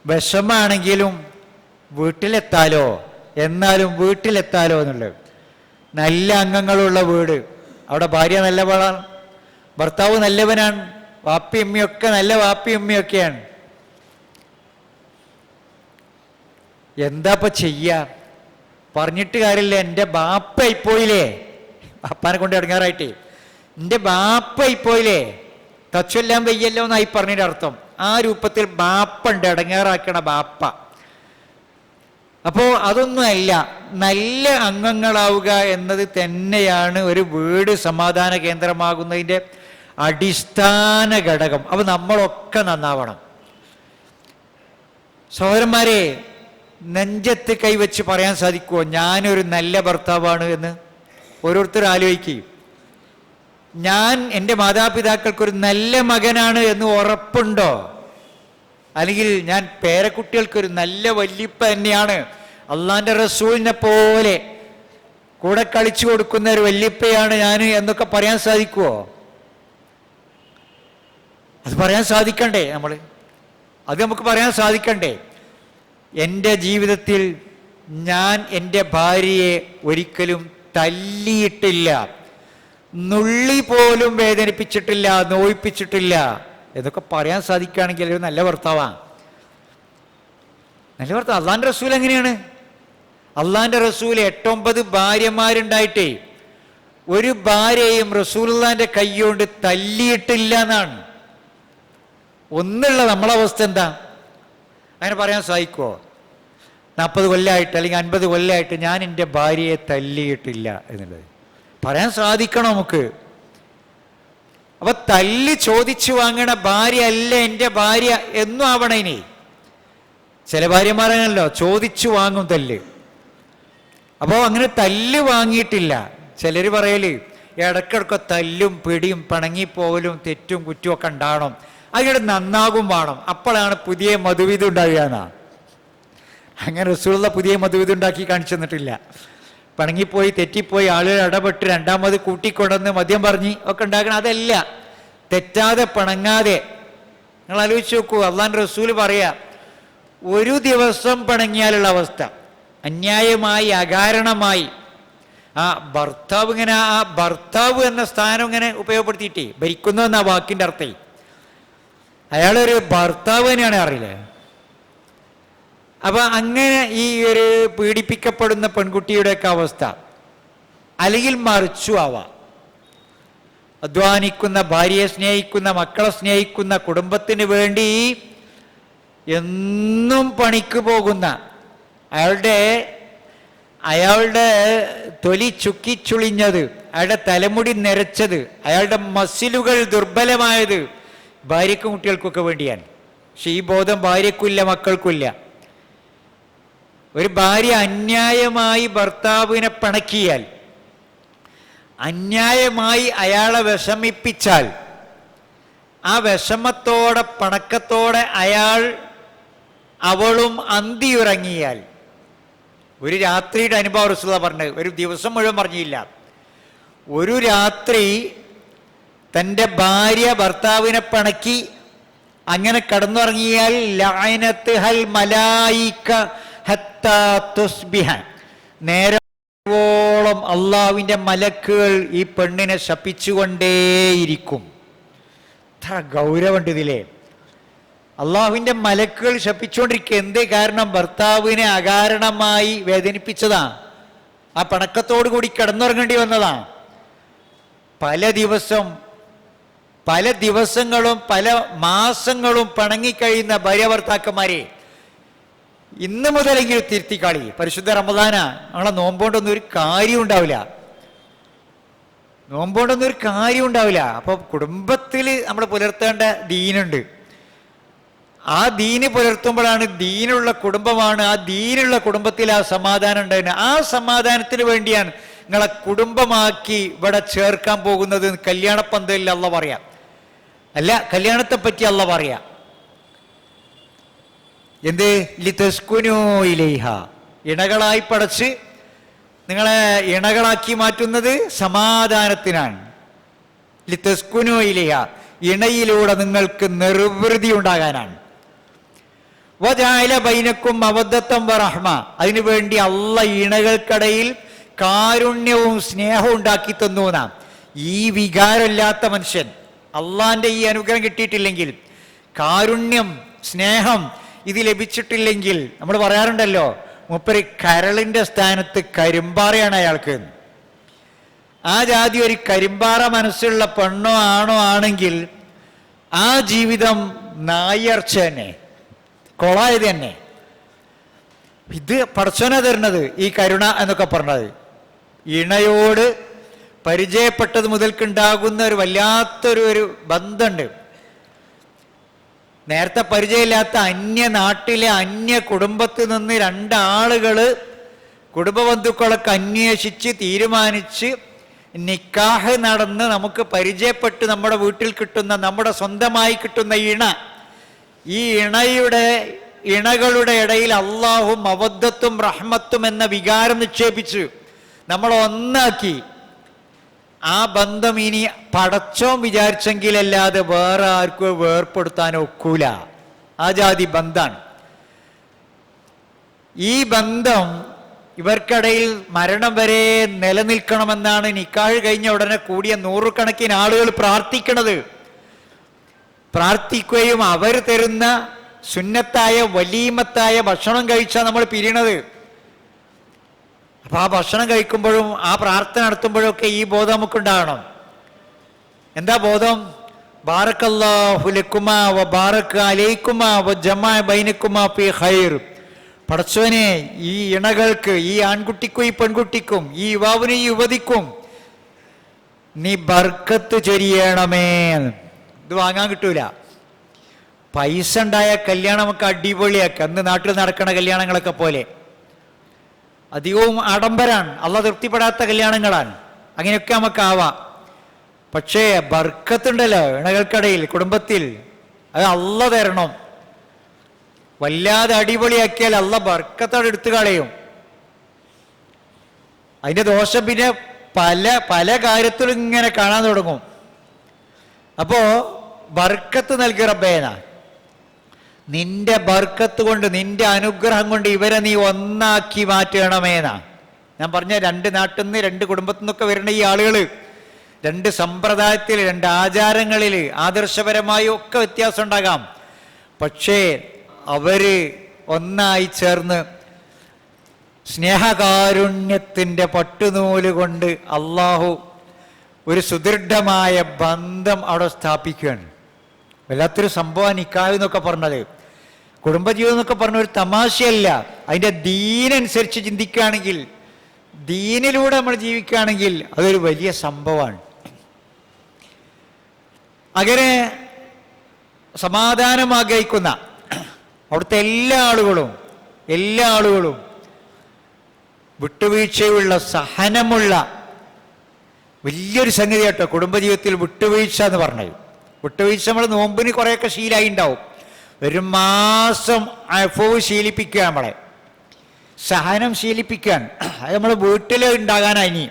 വിഷമാണെങ്കിലും വീട്ടിലെത്താലോ, എന്നാലും വീട്ടിലെത്താലോ എന്നുള്ളത്. നല്ല അംഗങ്ങളുള്ള വീട്, അവിടെ ഭാര്യ നല്ലവളാണ്, ഭർത്താവ് നല്ലവനാണ്, വാപ്പിയമ്മയൊക്കെ നല്ല വാപ്പിയമ്മയൊക്കെയാണ്. എന്താപ്പ ചെയ്യാ, പറഞ്ഞിട്ട് കാര്യമില്ല. എൻ്റെ ബാപ്പയിപ്പോയില്ലേ, ബാപ്പാനെ കൊണ്ട് ഇടങ്ങാറായിട്ടേ, എൻ്റെ ബാപ്പയിപ്പോയില്ലേ, തച്ചൊല്ലാൻ വയ്യല്ലോ എന്നായി പറഞ്ഞതിൻ്റെ അർത്ഥം. ആ രൂപത്തിൽ ബാപ്പുണ്ട്, ഇടങ്ങേറാക്കണ ബാപ്പ. അപ്പോൾ അതൊന്നുമല്ല, നല്ല അംഗങ്ങളാവുക എന്നത് തന്നെയാണ് ഒരു വീട് സമാധാന കേന്ദ്രമാകുന്നതിൻ്റെ അടിസ്ഥാന ഘടകം. അപ്പോൾ നമ്മളൊക്കെ നന്നാവണം. സഹോദരന്മാരെ, നെഞ്ചത്ത് കൈവച്ച് പറയാൻ സാധിക്കുമോ ഞാനൊരു നല്ല ഭർത്താവാണ് എന്ന്? ഓരോരുത്തർ ആലോചിക്കുകയും, ഞാൻ എൻ്റെ മാതാപിതാക്കൾക്കൊരു നല്ല മകനാണ് എന്ന് ഉറപ്പുണ്ടോ? അല്ലെങ്കിൽ ഞാൻ പേരക്കുട്ടികൾക്കൊരു നല്ല വല്യപ്പ തന്നെയാണ്, അള്ളാന്റെ റസൂലിനെ പോലെ കൂടെ കളിച്ചു കൊടുക്കുന്ന ഒരു വല്യപ്പയാണ് ഞാൻ എന്നൊക്കെ പറയാൻ സാധിക്കുമോ? അത് പറയാൻ സാധിക്കണ്ടേ? അത് നമുക്ക് പറയാൻ സാധിക്കണ്ടേ? എൻ്റെ ജീവിതത്തിൽ ഞാൻ എൻ്റെ ഭാര്യയെ ഒരിക്കലും തല്ലിയിട്ടില്ല, നുള്ളി പോലും വേദനിപ്പിച്ചിട്ടില്ല, നോയിപ്പിച്ചിട്ടില്ല എന്നൊക്കെ പറയാൻ സാധിക്കുകയാണെങ്കിൽ ഒരു നല്ല ഭർത്താവാണ്. നല്ല ഭർത്താവ്. അള്ളാന്റെ റസൂൽ എങ്ങനെയാണ്? അള്ളാന്റെ റസൂൽ 8-9 ഭാര്യമാരുണ്ടായിട്ടേ ഒരു ഭാര്യയും റസൂലുള്ളാന്റെ കൈകൊണ്ട് തല്ലിയിട്ടില്ല എന്നാണ്. ഒന്നുള്ള നമ്മളെ അവസ്ഥ എന്താ? അങ്ങനെ പറയാൻ സാധിക്കുമോ? 40 കൊല്ലമായിട്ട് അല്ലെങ്കിൽ 50 കൊല്ലമായിട്ട് ഞാൻ എൻ്റെ ഭാര്യയെ തല്ലിയിട്ടില്ല എന്നുള്ളത് പറയാൻ സാധിക്കണം നമുക്ക്. അപ്പൊ തല്ലി ചോദിച്ചു വാങ്ങണ ഭാര്യ അല്ല എൻ്റെ ഭാര്യ എന്നും ആവണം. ഇനി ചില ഭാര്യമാരാണല്ലോ ചോദിച്ചു വാങ്ങും തല്ല്. അപ്പോൾ അങ്ങനെ തല്ല് വാങ്ങിയിട്ടില്ല. ചിലർ പറയല് ഇടയ്ക്കിടയ്ക്ക് തല്ലും പിടിയും പിണങ്ങിപ്പോകലും തെറ്റും കുറ്റവും ഒക്കെ ഉണ്ടാവണം, അതിനോട് നന്നാകും വേണം, അപ്പോഴാണ് പുതിയ മധുവിധം ഉണ്ടാവുക എന്നാ. അങ്ങനെ റസൂലുള്ള പുതിയ മധുവിധം ഉണ്ടാക്കി കാണിച്ചു തന്നിട്ടില്ല. പിണങ്ങിപ്പോയി തെറ്റിപ്പോയി ആളുകൾ ഇടപെട്ട് രണ്ടാമത് കൂട്ടിക്കൊണ്ടുവന്ന് മദ്യം പറഞ്ഞ് ഒക്കെ ഉണ്ടാക്കണം. അതല്ല, തെറ്റാതെ പിണങ്ങാതെ. നിങ്ങൾ ആലോചിച്ച് നോക്കൂ, അള്ളാന്റെ റസൂൽ പറയാ ഒരു ദിവസം പിണങ്ങിയാലുള്ള അവസ്ഥ, അന്യായമായി അകാരണമായി. ആ ഭർത്താവ് ഇങ്ങനെ ആ ഭർത്താവ് എന്ന സ്ഥാനം ഇങ്ങനെ ഉപയോഗപ്പെടുത്തിയിട്ടേ ഭരിക്കുന്നു എന്ന വാക്കിൻ്റെ അർത്ഥം. അയാളൊരു ഭർത്താവ് തന്നെയാണ്, അറിയില്ലേ? അപ്പൊ അങ്ങനെ ഈ ഒരു പീഡിപ്പിക്കപ്പെടുന്ന പെൺകുട്ടിയുടെയൊക്കെ അവസ്ഥ. അല്ലെങ്കിൽ മറിച്ചു ആവാം, അധ്വാനിക്കുന്ന ഭാര്യയെ സ്നേഹിക്കുന്ന, മക്കളെ സ്നേഹിക്കുന്ന, കുടുംബത്തിന് വേണ്ടി എന്നും പണിക്ക് പോകുന്ന, അയാളുടെ തൊലി ചുക്കിച്ചുളിഞ്ഞത്, അയാളുടെ തലമുടി നിരച്ചത്, അയാളുടെ മസിലുകൾ ദുർബലമായത് ഭാര്യക്കും കുട്ടികൾക്കൊക്കെ വേണ്ടിയാണ്. പക്ഷെ ഈ ബോധം ഭാര്യക്കുമില്ല, മക്കൾക്കുമില്ല. ഒരു ഭാര്യ അന്യായമായി ഭർത്താവിനെ പിണക്കിയാൽ, അന്യായമായി അയാളെ വിഷമിപ്പിച്ചാൽ, ആ വിഷമത്തോടെ പണക്കത്തോടെ അവളും അന്തിയുറങ്ങിയാൽ, ഒരു രാത്രിയുടെ അനുഭവം റസൂൽ പറഞ്ഞത്, ഒരു ദിവസം മുഴുവൻ പറഞ്ഞില്ല, ഒരു രാത്രി തൻ്റെ ഭാര്യ ഭർത്താവിനെ പിണക്കി അങ്ങനെ കടന്നുറങ്ങിയാൽ ലഅനത്തുഹൽ മലായിക ഹത്താ തുസ്ബിഹ, നേരവോളം അള്ളാഹുവിൻ്റെ മലക്കുകൾ ഈ പെണ്ണിനെ ശപിച്ചുകൊണ്ടേയിരിക്കും. എത്ര ഗൗരവമുണ്ട് ഇതിലെ. അള്ളാഹുവിൻ്റെ മലക്കുകൾ ശപിച്ചുകൊണ്ടിരിക്കുക. എന്തേ കാരണം? ഭർത്താവിനെ അകാരണമായി വേദനിപ്പിച്ചതാ, ആ പിണക്കത്തോടു കൂടി കിടന്നുറങ്ങേണ്ടി വന്നതാ. പല ദിവസങ്ങളും പല മാസങ്ങളും പിണങ്ങിക്കഴിയുന്ന ഭാര്യ ഭർത്താക്കന്മാരെ ഇന്ന് മുതലെങ്കിലും തിരുത്തിക്കാളി. പരിശുദ്ധ റമദാനാ, നമ്മളെ നോമ്പോണ്ടൊന്നും ഒരു കാര്യം ഉണ്ടാവില്ല. അപ്പൊ കുടുംബത്തിൽ നമ്മൾ പുലർത്തേണ്ട ദീനുണ്ട്. ആ ദീന് പുലർത്തുമ്പോഴാണ്, ദീനുള്ള കുടുംബമാണ്, ആ ദീനുള്ള കുടുംബത്തിൽ ആ സമാധാനം ഉണ്ടായിരുന്നത്. ആ സമാധാനത്തിന് വേണ്ടിയാണ് നിങ്ങളെ കുടുംബമാക്കി ഇവിടെ ചേർക്കാൻ പോകുന്നത്. കല്യാണപ്പന്തലിൽ അള്ള പറയാം, അല്ല കല്യാണത്തെ പറ്റി അള്ള പറയാം. എന്ത്? ലിതസ്കുനൂ ഇലൈഹ, ഇണകളായി പടച്ച് നിങ്ങളെ ഇണകളാക്കി മാറ്റുന്നത് സമാധാനത്തിനാണ്. ലിതസ്കുനൂ ഇലൈഹ, ഇണയിലൂടെ നിങ്ങൾക്ക് നിർവൃതി ഉണ്ടാകാനാണ്. വജഅല ബൈനക്കും മവദ്ദത്തൻ വറഹ്മ, അതിനുവേണ്ടി അള്ള ഇണകൾക്കിടയിൽ കാരുണ്യവും സ്നേഹവും ഉണ്ടാക്കി തന്നു നാം. ഈ വികാരമില്ലാത്ത മനുഷ്യൻ, അള്ളാന്റെ ഈ അനുഗ്രഹം കിട്ടിയിട്ടില്ലെങ്കിൽ, കാരുണ്യം സ്നേഹം ഇത് ലഭിച്ചിട്ടില്ലെങ്കിൽ, നമ്മൾ പറയാറുണ്ടല്ലോ മൂപ്പര് കരളിന്റെ സ്ഥാനത്ത് കരിമ്പാറയാണ് അയാൾക്ക്. ആ ജാതി ഒരു കരിമ്പാറ മനസ്സുള്ള പെണ്ണോ ആണോ ആണെങ്കിൽ ആ ജീവിതം നായർച്ച തന്നെ, കൊളായത് തന്നെ. ഇത് പടച്ചോനാ തരുന്നത് ഈ കരുണ എന്നൊക്കെ പറഞ്ഞത്. ഇണയോട് പരിചയപ്പെട്ടത് മുതൽക്കുണ്ടാകുന്ന ഒരു വല്ലാത്തൊരു ബന്ധമുണ്ട്. നേരത്തെ പരിചയമില്ലാത്ത അന്യ നാട്ടിലെ അന്യ കുടുംബത്തിൽ നിന്ന് രണ്ടാളുകൾ കുടുംബ ബന്ധുക്കളൊക്കെ അന്വേഷിച്ച് തീരുമാനിച്ച് നിക്കാഹ് നടന്ന് നമുക്ക് പരിചയപ്പെട്ട് നമ്മുടെ വീട്ടിൽ കിട്ടുന്ന, നമ്മുടെ സ്വന്തമായി കിട്ടുന്ന ഈ ഇണകളുടെ ഇടയിൽ അള്ളാഹു മവദ്ദത്തും റഹ്മത്തും എന്ന വികാരം നിക്ഷേപിച്ചു നമ്മൾ ഒന്നാക്കി. ആ ബന്ധം ഇനി പടച്ചോൻ വിചാരിച്ചെങ്കിലല്ലാതെ വേറെ ആർക്കും വേർപ്പെടുത്താൻ ഒക്കൂല. ആ ജാതി ബന്ധാണ്. ഈ ബന്ധം ഇവർക്കിടയിൽ മരണം വരെ നിലനിൽക്കണമെന്നാണ് നിക്കാഹ് കഴിഞ്ഞ ഉടനെ കൂടിയ നൂറുകണക്കിന് ആളുകൾ പ്രാർത്ഥിക്കുകയും അവർ തരുന്ന സുന്നത്തായ വലീമത്തായ ഭക്ഷണം കഴിച്ചാൽ നമ്മൾ പിരിയണത്. അപ്പൊ ആ ഭക്ഷണം കഴിക്കുമ്പോഴും ആ പ്രാർത്ഥന നടത്തുമ്പോഴും ഒക്കെ ഈ ബോധം നമുക്കുണ്ടാകണം. എന്താ ബോധം? ബാറക്കല്ലാഹു ലക്കുമാ വ ബാറക അലൈക്കുമാ വ ജമഅ ബൈനക്കുമാ ഫീ ഖൈർ. പടച്ചോനെ, ഈ ഇണകൾക്ക്, ഈ ആൺകുട്ടിക്കും ഈ പെൺകുട്ടിക്കും, ഈ യുവാവിനും ഈ യുവതിക്കും നീ ബർക്കത്ത് ചൊരിയണമേ. ഇത് വാങ്ങാൻ കിട്ടൂല. പൈസ ഉണ്ടായ കല്യാണം നമുക്ക് അടിപൊളിയാക്കാം. അന്ന് നാട്ടിൽ നടക്കുന്ന കല്യാണങ്ങളൊക്കെ പോലെ അധികവും ആഡംബരാണ്, അള്ളാഹ് തൃപ്തിപ്പെടാത്ത കല്യാണങ്ങളാണ്. അങ്ങനെയൊക്കെ നമുക്കാവാം. പക്ഷേ ബർക്കത്തുണ്ടല്ലോ ഇണകൾക്കിടയിൽ, കുടുംബത്തിൽ, അത് അള്ളാഹ് തരണം. വല്ലാതെ അടിപൊളിയാക്കിയാൽ അള്ളാഹ് ബർക്കത്തോടെ എടുത്തു കളയും. അതിന്റെ ദോഷം പിന്നെ പല കാര്യത്തിലും ഇങ്ങനെ കാണാൻ തുടങ്ങും. അപ്പോ ബർക്കത്ത് നൽകി റബ്ബേന, നിന്റെ ബർക്കത്ത് കൊണ്ട്, നിന്റെ അനുഗ്രഹം കൊണ്ട് ഇവരെ നീ ഒന്നാക്കി മാറ്റണമേന്നാ ഞാൻ പറഞ്ഞ. രണ്ട് നാട്ടിൽ നിന്ന്, രണ്ട് കുടുംബത്തിൽ നിന്നൊക്കെ വരുന്ന ഈ ആളുകൾ രണ്ട് സമ്പ്രദായത്തിൽ, രണ്ട് ആചാരങ്ങളിൽ, ആദർശപരമായും ഒക്കെ വ്യത്യാസം ഉണ്ടാകാം. പക്ഷേ അവര് ഒന്നായി ചേർന്ന് സ്നേഹകാരുണ്യത്തിൻ്റെ പട്ടുനൂല് കൊണ്ട് അള്ളാഹു ഒരു സുദൃഢമായ ബന്ധം അവിടെ സ്ഥാപിക്കുകയാണ്. വല്ലാത്തൊരു സംഭവം നിക്കാഹ് എന്നൊക്കെ പറഞ്ഞത്. കുടുംബജീവിതം എന്നൊക്കെ പറഞ്ഞ ഒരു തമാശയല്ല. അതിൻ്റെ ദീനനുസരിച്ച് ചിന്തിക്കുകയാണെങ്കിൽ, ദീനിലൂടെ നമ്മൾ ജീവിക്കുകയാണെങ്കിൽ അതൊരു വലിയ സംഭവമാണ്. അങ്ങനെ സമാധാനം ആഗ്രഹിക്കുന്ന അവിടുത്തെ എല്ലാ ആളുകളും വിട്ടുവീഴ്ചയുള്ള, സഹനമുള്ള വലിയൊരു സംഗതി കേട്ടോ കുടുംബജീവിതത്തിൽ വിട്ടുവീഴ്ച എന്ന് പറഞ്ഞത്. വിട്ടുവീഴ്ച നമ്മൾ നോമ്പിന് കുറേയൊക്കെ ശീലമായി ഉണ്ടാവും. ഒരു മാസം അഫവ് ശീലിപ്പിക്കുക, നമ്മളെ സഹനം ശീലിപ്പിക്കാൻ. അത് നമ്മൾ വീട്ടിൽ ഉണ്ടാകാനായി.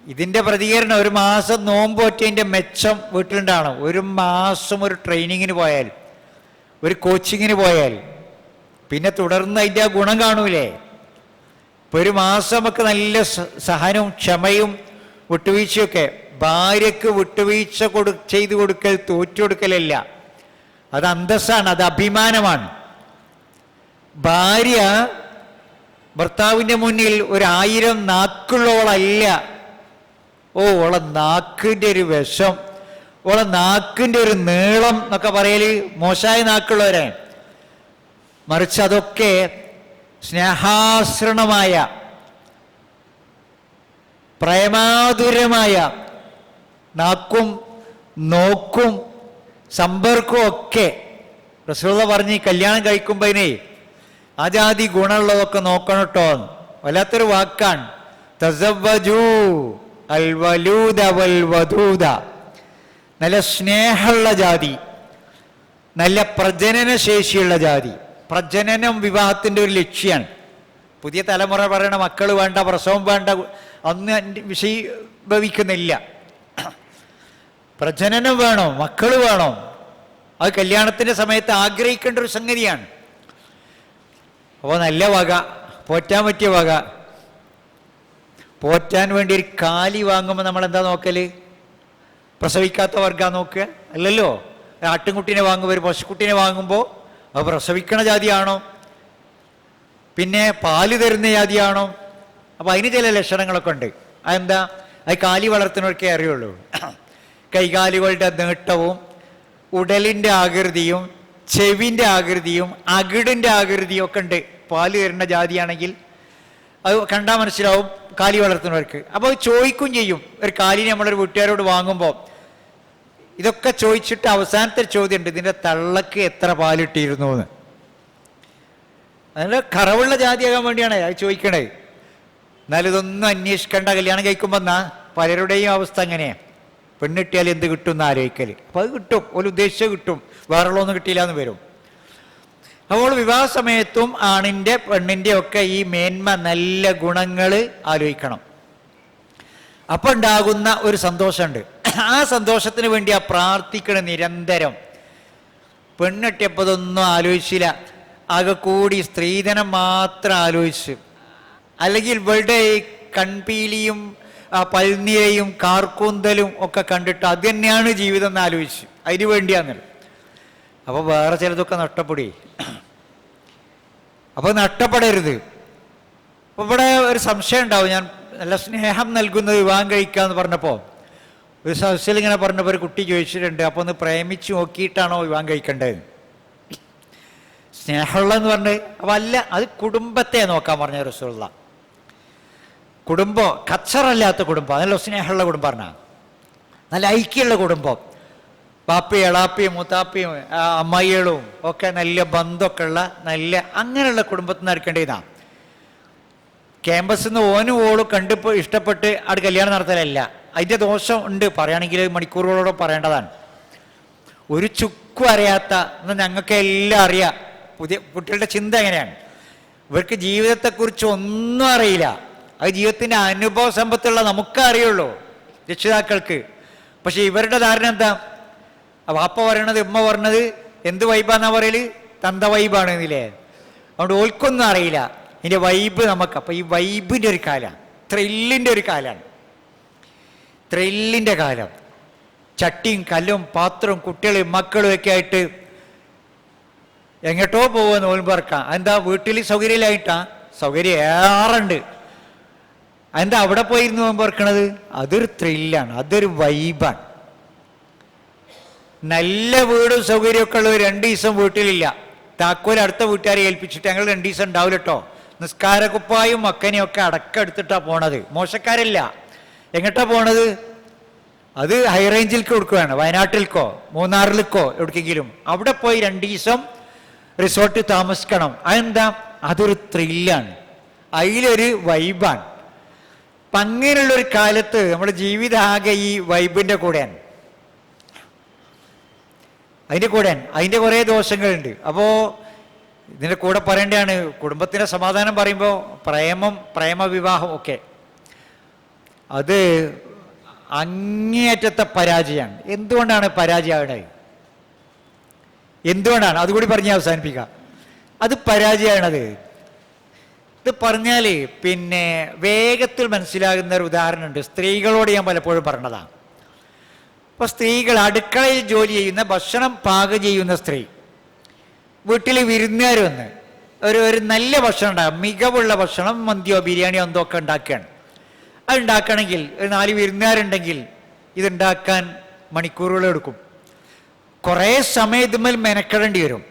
ഇതിൻ്റെ പ്രതികരണം ഒരു മാസം നോമ്പ് ഒറ്റതിൻ്റെ മെച്ചം വീട്ടിലുണ്ടാകണം. ഒരു മാസം ഒരു ട്രെയിനിങ്ങിന് പോയാൽ, ഒരു കോച്ചിങ്ങിന് പോയാൽ പിന്നെ തുടർന്ന് അതിൻ്റെ ആ ഗുണം കാണൂലേ. ഇപ്പൊ ഒരു മാസം നമുക്ക് നല്ല സഹനവും ക്ഷമയും വിട്ടുവീഴ്ചയൊക്കെ. ഭാര്യക്ക് വിട്ടുവീഴ്ച ചെയ്തു കൊടുക്കൽ തോറ്റുകൊടുക്കലല്ല, അത് അന്തസ്സാണ്, അത് അഭിമാനമാണ്. ഭാര്യ ഭർത്താവിൻ്റെ മുന്നിൽ 1000 നാക്കുള്ളവളല്ല. ഓളെ നാക്കിൻ്റെ ഒരു വിഷം, ഓളെ നാക്കിൻ്റെ ഒരു നീളം എന്നൊക്കെ പറയല് മോശമായ നാക്കുള്ളവരെ. മറിച്ച് അതൊക്കെ സ്നേഹാശ്രണമായ, പ്രേമാതുരമായ നാക്കും നോക്കും സമ്പർക്കവും ഒക്കെ. റസൂലുള്ളാഹി പറഞ്ഞ് കല്യാണം കഴിക്കുമ്പോഴേ ആ ജാതി ഗുണമുള്ളതൊക്കെ നോക്കണം കേട്ടോ. വല്ലാത്തൊരു വാക്കാണ്. തസവ്വജൂ അൽ വലൂദ വൽ വദൂദ. നല്ല സ്നേഹമുള്ള ജാതി, നല്ല പ്രജനന ശേഷിയുള്ള ജാതി. പ്രജനനം വിവാഹത്തിൻ്റെ ഒരു ലക്ഷ്യമാണ്. പുതിയ തലമുറ പറയണ മക്കൾ വേണ്ട, പ്രസവം വേണ്ട, അന്ന് വിഷയീഭവിക്കുന്നില്ല. പ്രജനനം വേണം, മക്കൾ വേണം. അത് കല്യാണത്തിൻ്റെ സമയത്ത് ആഗ്രഹിക്കേണ്ട ഒരു സംഗതിയാണ്. അപ്പോൾ നല്ല വക, പോറ്റാൻ പറ്റിയ വക. പോറ്റാൻ വേണ്ടി ഒരു കാലി വാങ്ങുമ്പോൾ നമ്മൾ എന്താ നോക്കല്? പ്രസവിക്കാത്ത വർഗ്ഗം നോക്കുക അല്ലല്ലോ. ആട്ടിൻകുട്ടീനെ വാങ്ങുമ്പോൾ, ഒരു പശുക്കുട്ടീനെ വാങ്ങുമ്പോൾ അത് പ്രസവിക്കണ ജാതിയാണോ, പിന്നെ പാല് തരുന്ന ജാതിയാണോ? അപ്പം അതിന് ചില ലക്ഷണങ്ങളൊക്കെ ഉണ്ട്. അതെന്താ? അത് കാലി വളർത്തുന്നവർക്കേ അറിയുള്ളൂ. കൈകാലുകളുടെ നീട്ടവും ഉടലിൻ്റെ ആകൃതിയും ചെവിൻ്റെ ആകൃതിയും അകിടിൻ്റെ ആകൃതിയും ഒക്കെ ഉണ്ട്. പാല് തരുന്ന ജാതിയാണെങ്കിൽ അത് കണ്ടാൽ മനസ്സിലാവും കാലി വളർത്തുന്നവർക്ക്. അപ്പോൾ ചോദിക്കും ചെയ്യും. ഒരു കാലിനെ നമ്മളൊരു വീട്ടുകാരോട് വാങ്ങുമ്പോൾ ഇതൊക്കെ ചോദിച്ചിട്ട് അവസാനത്തെ ചോദ്യമുണ്ട്, ഇതിൻ്റെ തള്ളക്ക് എത്ര പാലിട്ടിരുന്നു എന്ന്. അതിൻ്റെ കറവുള്ള ജാതിയാകാൻ വേണ്ടിയാണ് അത് ചോദിക്കണേ. എന്നാലും ഇതൊന്നും അന്വേഷിക്കേണ്ട. കല്യാണം കഴിക്കുമ്പോൾ എന്നാ പലരുടെയും അവസ്ഥ അങ്ങനെയാണ്. പെണ്ണിട്ടിയാൽ എന്ത് കിട്ടും എന്ന് ആലോചിക്കൽ. അപ്പോൾ അത് കിട്ടും, ഒരു ഉദ്ദേശിച്ച് കിട്ടും, വേറെയുള്ളതൊന്നും കിട്ടിയില്ല എന്ന് വരും. അപ്പോൾ വിവാഹ സമയത്തും ആണിൻ്റെ പെണ്ണിൻ്റെ ഒക്കെ ഈ മേന്മ, നല്ല ഗുണങ്ങൾ ആലോചിക്കണം. അപ്പം ഉണ്ടാകുന്ന ഒരു സന്തോഷമുണ്ട്. ആ സന്തോഷത്തിന് വേണ്ടി ആ പ്രാർത്ഥിക്കണം നിരന്തരം. പെണ്ണിട്ടിയപ്പോൾ ഇതൊന്നും ആലോചിച്ചില്ല, ആകെ കൂടി സ്ത്രീധനം മാത്രം ആലോചിച്ച്, അല്ലെങ്കിൽ ഇവരുടെ കൺപീലിയും പൽനിരയും കാർക്കൂന്തലും ഒക്കെ കണ്ടിട്ട് അത് തന്നെയാണ് ജീവിതം എന്ന് ആലോചിച്ച് അതിന് വേണ്ടിയാന്നല്ലോ. അപ്പോൾ വേറെ ചിലതൊക്കെ നഷ്ടപ്പെടുകയെ. അപ്പോൾ നഷ്ടപ്പെടരുത്. അപ്പോൾ ഇവിടെ ഒരു സംശയം ഉണ്ടാവും. ഞാൻ നല്ല സ്നേഹം നൽകുന്നത് വിവാഹം കഴിക്കാമെന്ന് പറഞ്ഞപ്പോൾ ഒരു സദസ്സിൽ ഇങ്ങനെ പറഞ്ഞപ്പോൾ ഒരു കുട്ടി ചോദിച്ചിട്ടുണ്ട്, അപ്പോൾ ഒന്ന് പ്രേമിച്ച് നോക്കിയിട്ടാണോ വിവാഹം കഴിക്കേണ്ടത്? സ്നേഹമുള്ളതെന്ന് പറഞ്ഞ് അപ്പം അല്ല, അത് കുടുംബത്തെ നോക്കാൻ പറഞ്ഞ റസൂലുള്ള. കുടുംബം കച്ചറല്ലാത്ത കുടുംബം, അതല്ലോ സ്നേഹമുള്ള കുടുംബം പറഞ്ഞാൽ. നല്ല ഐക്യമുള്ള കുടുംബം, പാപ്പയും എളാപ്പയും മൂത്താപ്പയും അമ്മായികളും ഒക്കെ നല്ല ബന്ധമൊക്കെ ഉള്ള നല്ല അങ്ങനെയുള്ള കുടുംബത്തിൽ നിന്ന് എടുക്കേണ്ടതാണ്. ക്യാമ്പസിൽ നിന്ന് ഓനും ഓളും കണ്ടിപ്പോൾ ഇഷ്ടപ്പെട്ട് അവിടെ കല്യാണം നടത്തലല്ല. അതിൻ്റെ ദോഷം ഉണ്ട്, പറയുകയാണെങ്കിൽ മണിക്കൂറുകളോടെ പറയേണ്ടതാണ്. ഒരു ചുക്കും അറിയാത്ത, എന്നാൽ ഞങ്ങൾക്ക് എല്ലാം അറിയാം. പുതിയ കുട്ടികളുടെ ചിന്ത എങ്ങനെയാണ്? ഇവർക്ക് ജീവിതത്തെക്കുറിച്ച് ഒന്നും അറിയില്ല. അത് ജീവിതത്തിൻ്റെ അനുഭവ സമ്പത്തുള്ള നമുക്കേ അറിയുള്ളൂ, രക്ഷിതാക്കൾക്ക്. പക്ഷെ ഇവരുടെ ധാരണ എന്താ? വാപ്പ പറയണത് ഉമ്മ പറഞ്ഞത് എന്ത് വൈബാന്നാ പറയല്? തന്ത വൈബാണ് എന്നില്ലേ? അതുകൊണ്ട് ഓൽക്കൊന്നും അറിയില്ല ഇതിൻ്റെ വൈബ് നമുക്ക്. അപ്പം ഈ വൈബിൻ്റെ ഒരു കാലമാണ്, ത്രില്ലിൻ്റെ ഒരു കാലമാണ്, ത്രില്ലിൻ്റെ കാലം. ചട്ടിയും കല്ലും പാത്രവും കുട്ടികളും മക്കളും ഒക്കെ ആയിട്ട് എങ്ങോട്ടോ പോകുക നോൽമ്പറക്കാം. അതെന്താ? വീട്ടിൽ സൗകര്യമില്ലായിട്ടാ? സൗകര്യം ഏറുണ്ട്. അതെന്താ അവിടെ പോയിരുന്നു നോമ്പറക്കണത്? അതൊരു ത്രില്ലാണ്, അതൊരു വൈബാണ്. നല്ല വീടും സൗകര്യമൊക്കെ ഉള്ളവർ 2 ദിവസം വീട്ടിലില്ല, താക്കോൽ അടുത്ത വീട്ടുകാരെ ഏൽപ്പിച്ചിട്ട് ഞങ്ങൾ 2 ദിവസം ഉണ്ടാവില്ല കേട്ടോ. നിസ്കാരക്കുപ്പായും മക്കനെയൊക്കെ അടക്കെടുത്തിട്ടാണ് പോണത്. മോശക്കാരല്ല. എങ്ങോട്ടാ പോണത്? അത് ഹൈ റേഞ്ചിലേക്ക് കൊടുക്കുകയാണ്, വയനാട്ടിലേക്കോ മൂന്നാറിലേക്കോ എവിടേക്കെങ്കിലും. അവിടെ പോയി 2 ദിവസം റിസോർട്ട് താമസിക്കണം. അതെന്താ? അതൊരു ത്രില്ലാണ്, അതിലൊരു വൈബാണ്. അപ്പം അങ്ങനെയുള്ളൊരു കാലത്ത് നമ്മുടെ ജീവിതം ആകെ ഈ വൈബിൻ്റെ കൂടെയാണ്. അതിൻ്റെ കുറേ ദോഷങ്ങളുണ്ട്. അപ്പോൾ ഇതിൻ്റെ കൂടെ പറയേണ്ടതാണ്, കുടുംബത്തിൻ്റെ സമാധാനം പറയുമ്പോൾ പ്രേമവിവാഹം ഒക്കെ അത് അങ്ങേയറ്റത്തെ പരാജയമാണ്. എന്തുകൊണ്ടാണ് പരാജയമാണത്? എന്തുകൊണ്ടാണ്? അതുകൂടി പറഞ്ഞ് അവസാനിപ്പിക്കാം. അത് പരാജയമാണത്. ഇത് പറഞ്ഞാൽ പിന്നെ വേഗത്തിൽ മനസ്സിലാകുന്ന ഒരു ഉദാഹരണമുണ്ട്. സ്ത്രീകളോട് ഞാൻ പലപ്പോഴും പറഞ്ഞതാണ്. അപ്പോൾ സ്ത്രീകൾ അടുക്കളയിൽ ജോലി ചെയ്യുന്ന, ഭക്ഷണം പാകം ചെയ്യുന്ന സ്ത്രീ വീട്ടിൽ വിരുന്നുകാർ വന്ന് ഒരു നല്ല ഭക്ഷണം ഉണ്ടാകും, മികവുള്ള ഭക്ഷണം, മന്തിയോ ബിരിയാണിയോ എന്തോ ഒക്കെ ഉണ്ടാക്കുകയാണ്. അത് ഉണ്ടാക്കണമെങ്കിൽ ഒരു 4 വിരുന്നുകാരുണ്ടെങ്കിൽ ഇതുണ്ടാക്കാൻ മണിക്കൂറുകൾ എടുക്കും. കുറേ സമയം ഇതുമ്മേൽ മെനക്കെടേണ്ടി വരും.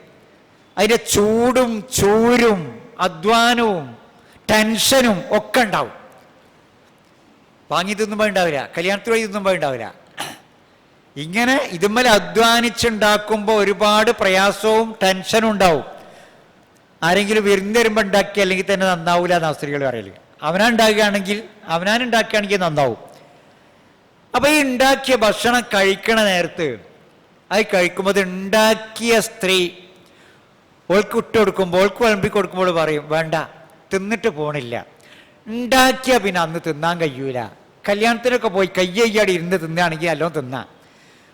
അതിൻ്റെ ചൂടും ചൂരും അധ്വാനവും ടെൻഷനും ഒക്കെ ഉണ്ടാവും. വാങ്ങി തിന്നുമ്പോൾ ഉണ്ടാവില്ല, കല്യാണത്തിൽ വഴി തിന്നുമ്പോൾ ഉണ്ടാവില്ല. ഇങ്ങനെ ഇതുമ്മേൽ അധ്വാനിച്ചുണ്ടാക്കുമ്പോൾ ഒരുപാട് പ്രയാസവും ടെൻഷനും ഉണ്ടാവും. ആരെങ്കിലും വിരുന്ന് വരുമ്പോൾ ഉണ്ടാക്കി അല്ലെങ്കിൽ തന്നെ നന്നാവില്ല എന്നാണ് സ്ത്രീകൾ പറയല്. അവനാനുണ്ടാക്കുകയാണെങ്കിൽ നന്നാവും. അപ്പോൾ ഈ ഉണ്ടാക്കിയ ഭക്ഷണം കഴിക്കണ നേരത്ത് അത് കഴിക്കുമ്പോൾ അത് ഉണ്ടാക്കിയ സ്ത്രീ ഓൾക്ക് ഇട്ടുകൊടുക്കുമ്പോൾ, ഓൾക്ക് വിളമ്പി കൊടുക്കുമ്പോൾ പറയും വേണ്ട, തിന്നിട്ട് പോണില്ല. ഉണ്ടാക്കിയ പിന്നെ അന്ന് തിന്നാൻ കഴിയൂല. കല്യാണത്തിനൊക്കെ പോയി കയ്യയ്യാടി ഇരുന്ന് തിന്നുകയാണെങ്കിൽ നല്ലോണം തിന്നാം,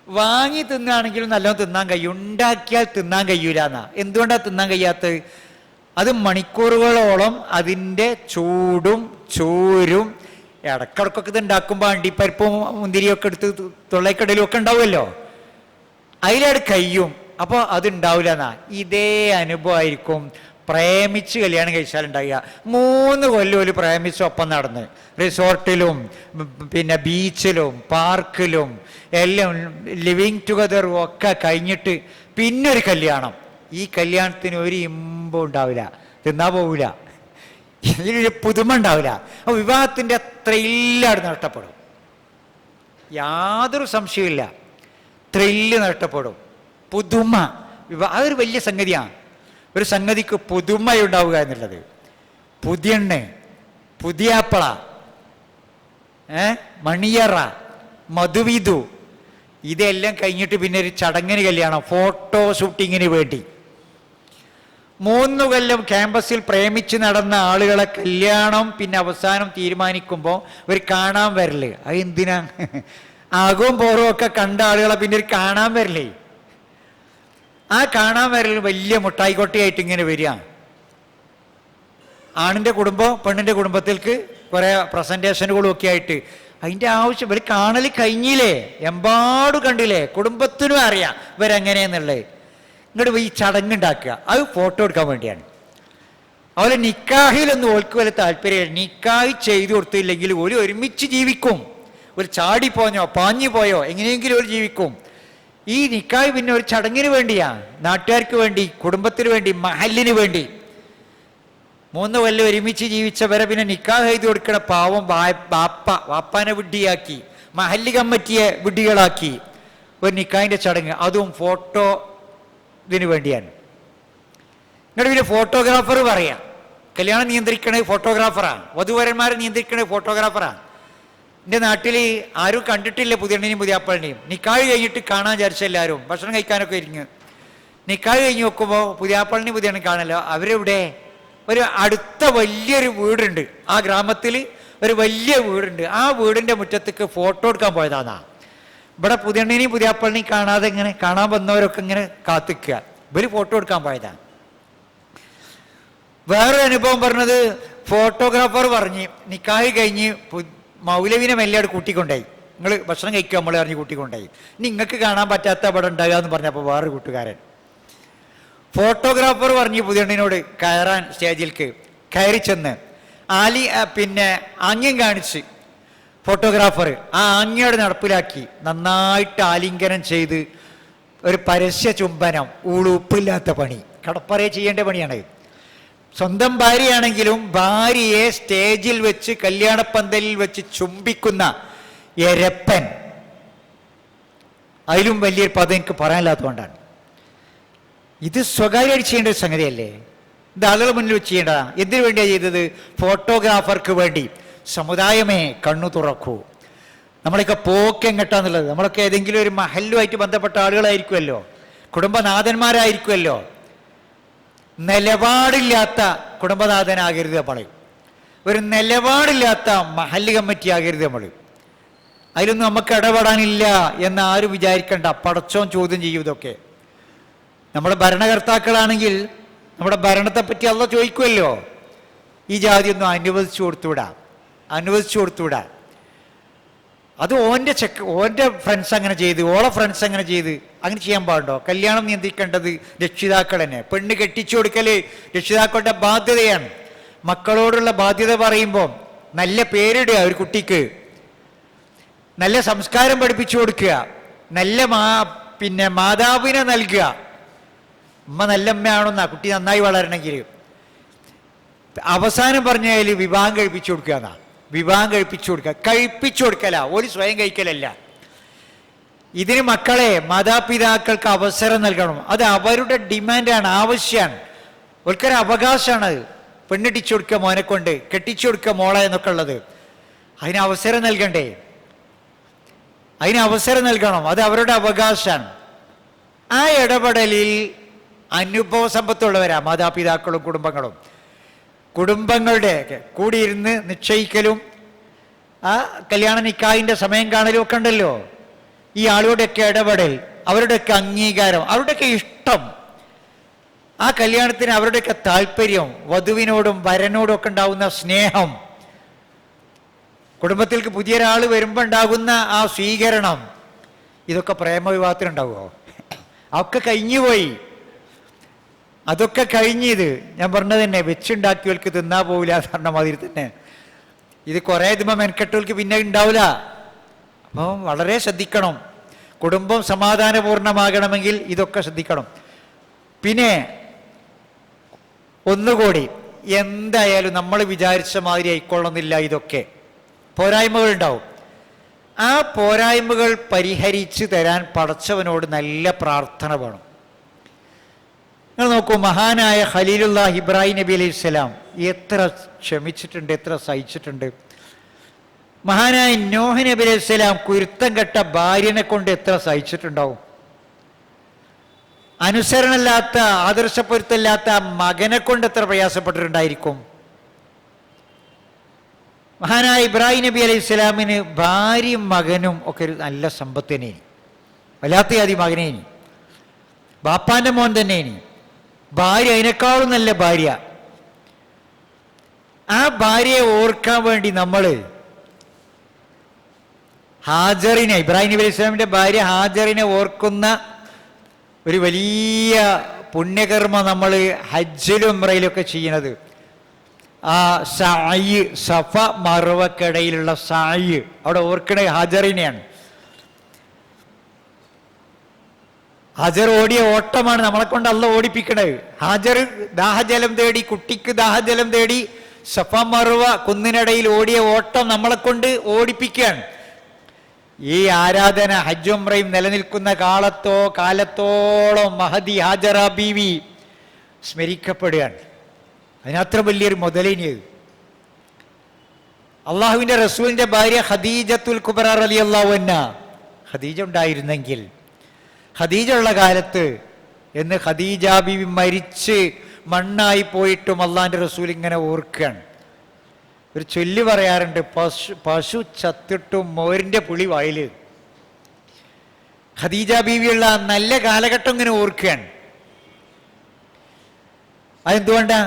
വാങ്ങി തിന്നുകയാണെങ്കിലും നല്ലോണം തിന്നാൻ കഴിയും. ഉണ്ടാക്കിയാൽ തിന്നാൻ കഴിയൂല എന്നാ. എന്തുകൊണ്ടാണ് തിന്നാൻ കഴിയാത്തത്? അത് മണിക്കൂറുകളോളം അതിൻ്റെ ചൂടും ചൂരും, ഇടക്കിടക്കൊക്കെ ഇത് ഉണ്ടാക്കുമ്പോൾ അണ്ടിപ്പരിപ്പും മുന്തിരിയൊക്കെ എടുത്ത് തൊള്ളേക്കടലും ഒക്കെ ഉണ്ടാവുമല്ലോ, അതിലവിടെ കഴിയും. അപ്പോൾ അത് ഉണ്ടാവില്ല എന്നാ. ഇതേ അനുഭവമായിരിക്കും പ്രേമിച്ച് കല്യാണം കഴിച്ചാലുണ്ടാകുക 3 കൊല്ലം ഒരു പ്രേമിച്ച് ഒപ്പം നടന്ന് റിസോർട്ടിലും പിന്നെ ബീച്ചിലും പാർക്കിലും എല്ലാം ലിവിങ് ടുഗദറും ഒക്കെ കഴിഞ്ഞിട്ട് പിന്നൊരു കല്യാണം. ഈ കല്യാണത്തിന് ഒരു ഇമ്പം ഉണ്ടാവില്ല, തിന്നാ പോവില്ല, ഇതിനൊരു പുതുമ ഉണ്ടാവില്ല. അപ്പോൾ വിവാഹത്തിൻ്റെ ത്രില്ലാണ് നഷ്ടപ്പെടും, യാതൊരു സംശയമില്ല. ത്രില്ല് നഷ്ടപ്പെടും, പുതുമ. അതൊരു വലിയ സംഗതിയാണ്. ഒരു സംഗതിക്ക് പുതുമയുണ്ടാവുക എന്നുള്ളത്. പുതിയണ്ണ്, പുതിയാപ്പള, മണിയറ, മധുവിധു, ഇതെല്ലാം കഴിഞ്ഞിട്ട് പിന്നെ ഒരു ചടങ്ങിന് കല്യാണം, ഫോട്ടോ ഷൂട്ടിങ്ങിന് വേണ്ടി. 3 കൊല്ലം ക്യാമ്പസിൽ പ്രേമിച്ച് നടന്ന ആളുകളെ കല്യാണം പിന്നെ അവസാനം തീരുമാനിക്കുമ്പോൾ ഒരു കാണാൻ വരല്. അത് എന്തിനാ? ആകവും പോറും ഒക്കെ കണ്ട ആളുകളെ പിന്നെ ഒരു കാണാൻ വരലേ. ആ കാണാൻ വരൽ വലിയ മുട്ടായിക്കൊട്ടയായിട്ട് ഇങ്ങനെ വരിക. ആണിൻ്റെ കുടുംബം പെണ്ണിൻ്റെ കുടുംബത്തിലേക്ക് കുറേ പ്രസൻറ്റേഷനുകളും ഒക്കെ ആയിട്ട് അതിൻ്റെ ആവശ്യം ഇവർ കാണൽ കഴിഞ്ഞില്ലേ, എമ്പാടും കണ്ടില്ലേ, കുടുംബത്തിനും അറിയാം ഇവരെങ്ങനെയെന്നുള്ളത്. ഇങ്ങോട്ട് ഈ ചടങ്ങുണ്ടാക്കുക, അത് ഫോട്ടോ എടുക്കാൻ വേണ്ടിയാണ്. അതുപോലെ നിക്കാഹിലൊന്നും ഓൾക്ക് വല്ല താല്പര്യമില്ല. നിക്കാഹ് ചെയ്തു കൊടുത്തില്ലെങ്കിൽ ഒരു ഒരുമിച്ച് ജീവിക്കും. ഒരു ചാടിപ്പോഞ്ഞോ പാഞ്ഞു പോയോ എങ്ങനെയെങ്കിലും ഒരു ജീവിക്കും. ഈ നിക്കാഹ് പിന്നെ ഒരു ചടങ്ങിന് വേണ്ടിയാ, നാട്ടുകാർക്ക് വേണ്ടി, കുടുംബത്തിന് വേണ്ടി, മഹലിന് വേണ്ടി. 3 കൊല്ലം ഒരുമിച്ച് ജീവിച്ചവരെ പിന്നെ നിക്കാഹ് ചെയ്ത് കൊടുക്കണ പാവം വാപ്പാനെ വിഡ്ഢിയാക്കി, മഹല്ല് കമ്മിറ്റിയെ വിഡ്ഢികളാക്കി ഒരു നിക്കാഹിൻ്റെ ചടങ്ങ്, അതും ഫോട്ടോ ഇതിന് വേണ്ടിയാണ്. എന്നിട്ട് പിന്നെ ഫോട്ടോഗ്രാഫർ പറയാം, കല്യാണം നിയന്ത്രിക്കണത് ഫോട്ടോഗ്രാഫറാണ്, വധുവരന്മാരെ നിയന്ത്രിക്കണത് ഫോട്ടോഗ്രാഫറാണ്. എൻ്റെ നാട്ടിൽ ആരും കണ്ടിട്ടില്ല പുതിയണ്ണിനെയും പുതിയാപ്പളിനെയും. നിക്കാഹ് കഴിഞ്ഞിട്ട് കാണാൻ വിചാരിച്ച എല്ലാവരും ഭക്ഷണം കഴിക്കാനൊക്കെ ഇരിഞ്ഞ് നിക്കാഹ് കഴിഞ്ഞ് നോക്കുമ്പോൾ പുതിയാപ്പളിനെയും പുതിയണ്ണി കാണല്ലോ. അവരെവിടെ? ഒരു അടുത്ത വലിയൊരു വീടുണ്ട്, ആ ഗ്രാമത്തിൽ ഒരു വലിയ വീടുണ്ട്. ആ വീടിൻ്റെ മുറ്റത്തേക്ക് ഫോട്ടോ എടുക്കാൻ പോയതാന്നാ. ഇവിടെ പുതിയണ്ണിനെയും പുതിയാപ്പളിനെയും കാണാതെ ഇങ്ങനെ കാണാൻ വന്നവരൊക്കെ ഇങ്ങനെ കാത്തിക്കുക, ഇവർ ഫോട്ടോ എടുക്കാൻ പോയതാണ്. വേറൊരു അനുഭവം പറഞ്ഞത് ഫോട്ടോഗ്രാഫർ പറഞ്ഞ് നിക്കാഹ് കഴിഞ്ഞ് മൗലവിനെ മെല്ലെ കൂട്ടിക്കൊണ്ടായി, നിങ്ങൾ ഭക്ഷണം കഴിക്കുക നമ്മൾ അറിഞ്ഞ് കൂട്ടിക്കൊണ്ടായി, നിങ്ങൾക്ക് കാണാൻ പറ്റാത്ത അവിടെ ഉണ്ടാകുക എന്ന് പറഞ്ഞപ്പോൾ വേറൊരു കൂട്ടുകാരൻ ഫോട്ടോഗ്രാഫർ പറഞ്ഞ് പുതിയണ്ണിനോട് കയറാൻ സ്റ്റേജിലേക്ക് കയറി ചെന്ന് പിന്നെ ആംഗ്യം കാണിച്ച് ഫോട്ടോഗ്രാഫർ ആ ആംഗ്യോടെ നടപ്പിലാക്കി നന്നായിട്ട് ആലിംഗനം ചെയ്ത് ഒരു പരസ്യ ചുംബനം, ഉപ്പില്ലാത്ത പണി, കടപ്പറയെ ചെയ്യേണ്ട പണിയാണ്. സ്വന്തം ഭാര്യയാണെങ്കിലും ഭാര്യയെ സ്റ്റേജിൽ വെച്ച് കല്യാണപ്പന്തലിൽ വെച്ച് ചുംബിക്കുന്ന എരപ്പൻ, അതിലും വലിയൊരു പദം എനിക്ക് പറയാനില്ലാത്തതുകൊണ്ടാണ്. ഇത് സ്വകാര്യമായിട്ട് ചെയ്യേണ്ട ഒരു സംഗതിയല്ലേ, ഇത് ആളുകളുടെ മുന്നിൽ വെച്ച് ചെയ്യേണ്ടതാണ്. എന്തിനു വേണ്ടിയാണ് ചെയ്തത്? ഫോട്ടോഗ്രാഫർക്ക് വേണ്ടി. സമുദായമേ കണ്ണു തുറക്കൂ. നമ്മളൊക്കെ പോക്കെങ്ങട്ടാന്നുള്ളത്, നമ്മളൊക്കെ ഏതെങ്കിലും ഒരു മഹല്ലുമായിട്ട് ബന്ധപ്പെട്ട ആളുകളായിരിക്കുമല്ലോ, കുടുംബനാഥന്മാരായിരിക്കുമല്ലോ. നിലപാടില്ലാത്ത കുടുംബനാഥനാകരുത് നമ്മൾ, ഒരു നിലപാടില്ലാത്ത മഹല്ല് കമ്മിറ്റി ആകരുത് നമ്മൾ. അതിലൊന്നും നമുക്ക് ഇടപെടാനില്ല എന്ന് ആരും വിചാരിക്കണ്ട. പടച്ചോൻ ചോദ്യം ചെയ്യും ഇതൊക്കെ. നമ്മുടെ ഭരണകർത്താക്കളാണെങ്കിൽ നമ്മുടെ ഭരണത്തെപ്പറ്റി അള്ള ചോദിക്കുമല്ലോ, ഈ ജാതിയൊന്നും അനുവദിച്ചു കൊടുത്തുവിടാ. അത് ഓൻ്റെ ഫ്രണ്ട്സ് അങ്ങനെ ചെയ്ത്, ഓളെ ഫ്രണ്ട്സ് അങ്ങനെ ചെയ്ത്, അങ്ങനെ ചെയ്യാൻ പാടുണ്ടോ? കല്യാണം നിയന്ത്രിക്കേണ്ടത് രക്ഷിതാക്കൾ തന്നെ. പെണ്ണ് കെട്ടിച്ചു കൊടുക്കൽ രക്ഷിതാക്കളുടെ ബാധ്യതയാണ്. മക്കളോടുള്ള ബാധ്യത പറയുമ്പോൾ നല്ല പേരിടുക, ഒരു കുട്ടിക്ക് നല്ല സംസ്കാരം പഠിപ്പിച്ചു കൊടുക്കുക, നല്ല പിന്നെ മാതാവിനെ നൽകുക. അമ്മ നല്ല അമ്മയാണെന്നാ കുട്ടി നന്നായി വളരണമെങ്കിൽ. അവസാനം പറഞ്ഞാൽ വിവാഹം കഴിപ്പിച്ചു കൊടുക്കുക എന്നാ. വിവാഹം കഴിപ്പിച്ചു കൊടുക്കല, ഒരു സ്വയം കഴിക്കലല്ല. ഇതിന് മക്കളെ മാതാപിതാക്കൾക്ക് അവസരം നൽകണം. അത് അവരുടെ ഡിമാൻഡാണ്, ആവശ്യമാണ്, ഓൽക്കൊരു അവകാശമാണ്. പെണ്ണിട്ടിച്ചു കൊടുക്കുക മോനെ കൊണ്ട്, കെട്ടിച്ചു കൊടുക്കുക മോളെ എന്നൊക്കെ ഉള്ളത്. അതിന് അവസരം നൽകണ്ടേ? അതിന് അവസരം നൽകണം, അത് അവരുടെ അവകാശമാണ്. ആ ഇടപെടലിൽ അനുഭവ സമ്പത്തുള്ളവരാ മാതാപിതാക്കളും കുടുംബങ്ങളും. കുടുംബങ്ങളുടെ കൂടിയിരുന്ന് നിശ്ചയിക്കലും ആ കല്യാണ നിക്കാഹിൻ്റെ സമയം കാണലും ഒക്കെ ഉണ്ടല്ലോ. ഈ ആളുകളുടെയൊക്കെ ഇടപെടൽ, അവരുടെയൊക്കെ അംഗീകാരം, അവരുടെയൊക്കെ ഇഷ്ടം, ആ കല്യാണത്തിന് അവരുടെയൊക്കെ താല്പര്യം, വധുവിനോടും വരനോടും ഒക്കെ ഉണ്ടാകുന്ന സ്നേഹം, കുടുംബത്തിലേക്ക് പുതിയൊരാൾ വരുമ്പോൾ ഉണ്ടാകുന്ന ആ സ്വീകരണം, ഇതൊക്കെ പ്രേമവിവാഹത്തിനുണ്ടാവുമോ? ഒക്കെ കഴിഞ്ഞുപോയി. അതൊക്കെ കഴിഞ്ഞത് ഞാൻ പറഞ്ഞത് തന്നെ, വെച്ചുണ്ടാക്കിയവർക്ക് തിന്നാ പോവില്ല എന്ന് പറഞ്ഞ മാതിരി തന്നെ ഇത് കുറേ ഇതുമ്പോൾ മെനക്കെട്ടവർക്ക് പിന്നെ ഉണ്ടാവില്ല. അപ്പം വളരെ ശ്രദ്ധിക്കണം. കുടുംബം സമാധാനപൂർണ്ണമാകണമെങ്കിൽ ഇതൊക്കെ ശ്രദ്ധിക്കണം. പിന്നെ ഒന്നുകൂടി, എന്തായാലും നമ്മൾ വിചാരിച്ച മാതിരി ആയിക്കൊള്ളുന്നില്ല. ഇതൊക്കെ പോരായ്മകൾ ഉണ്ടാവും. ആ പോരായ്മകൾ പരിഹരിച്ച് തരാൻ പടച്ചവനോട് നല്ല പ്രാർത്ഥന വേണം. നിങ്ങൾ നോക്കൂ, മഹാനായ ഖലീലുല്ലാഹ് ഇബ്രാഹിം നബി അലൈഹി സ്വലാം എത്ര ക്ഷമിച്ചിട്ടുണ്ട്, എത്ര സഹിച്ചിട്ടുണ്ട്. മഹാനായ നോഹ് നബി അലൈഹി സ്വലാം കുരുത്തം കെട്ട ഭാര്യനെ കൊണ്ട് എത്ര സഹിച്ചിട്ടുണ്ടാവും. അനുസരണമില്ലാത്ത, ആദർശപ്പൊരുത്തമില്ലാത്ത മകനെ കൊണ്ട് എത്ര പ്രയാസപ്പെട്ടിട്ടുണ്ടായിരിക്കും. മഹാനായ ഇബ്രാഹിം നബി അലൈഹി സ്വലാമിന് ഭാര്യയും മകനും ഒക്കെ ഒരു നല്ല സമ്പത്തിനെ, വല്ലാത്ത ജാതി മകനെ, ബാപ്പാന്റെ മോൻ തന്നെ. ഭാര്യ അതിനേക്കാളും നല്ല ഭാര്യ. ആ ഭാര്യയെ ഓർക്കാൻ വേണ്ടി നമ്മൾ ഹാജറിനെ, ഇബ്രാഹിം നബി അലൈഹി സ്വലാമിന്റെ ഭാര്യ ഹാജറിനെ ഓർക്കുന്ന ഒരു വലിയ പുണ്യകർമ്മ നമ്മൾ ഹജ്ജിലും ഉംറയിലൊക്കെ ചെയ്യുന്നത്. ആ സഅയ്, സഫ മർവക്കിടയിലുള്ള സഅയ്, അവിടെ ഓർക്കണ ഹാജറിനെയാണ്. ഹാജർ ഓടിയ ഓട്ടമാണ് നമ്മളെ കൊണ്ട് അല്ല ഓടിപ്പിക്കണത്. ഹാജർ ദാഹജലം തേടി, കുട്ടിക്ക് ദാഹജലം തേടി സഫ മർവ കുന്നിനിടയിൽ ഓടിയ ഓട്ടം നമ്മളെ കൊണ്ട് ഓടിപ്പിക്കുകയാണ്. ഈ ആരാധന ഹജ്ജും ഉംറയും നിലനിൽക്കുന്ന കാലത്തോളം മഹദി ഹാജറ ബീവി സ്മരിക്കപ്പെടുകയാണ്. അതിനത്ര വലിയൊരു മുതലിനിയത്. അള്ളാഹുവിൻ്റെ റസൂലിൻ്റെ ഭാര്യ ഖദീജത്തുൽ കുബ്ര റളിയല്ലാഹു അൻഹാ, ഖദീജ ഉണ്ടായിരുന്നെങ്കിൽ, ഖദീജ ഉള്ള കാലത്ത് എന്ന് ഖദീജ ബീവി മരിച്ച് മണ്ണായി പോയിട്ടും അള്ളാഹിൻ്റെ റസൂൽ ഇങ്ങനെ ഓർക്കുകയാണ്. ഒരു ചൊല്ല് പറയാറുണ്ട്, പശു ചത്തിട്ടും മോരിൻ്റെ പുളി വായില്. ഖദീജ ബീവിയുള്ള നല്ല കാലഘട്ടം ഇങ്ങനെ ഓർക്കുകയാണ്. അതെന്തുകൊണ്ടാ?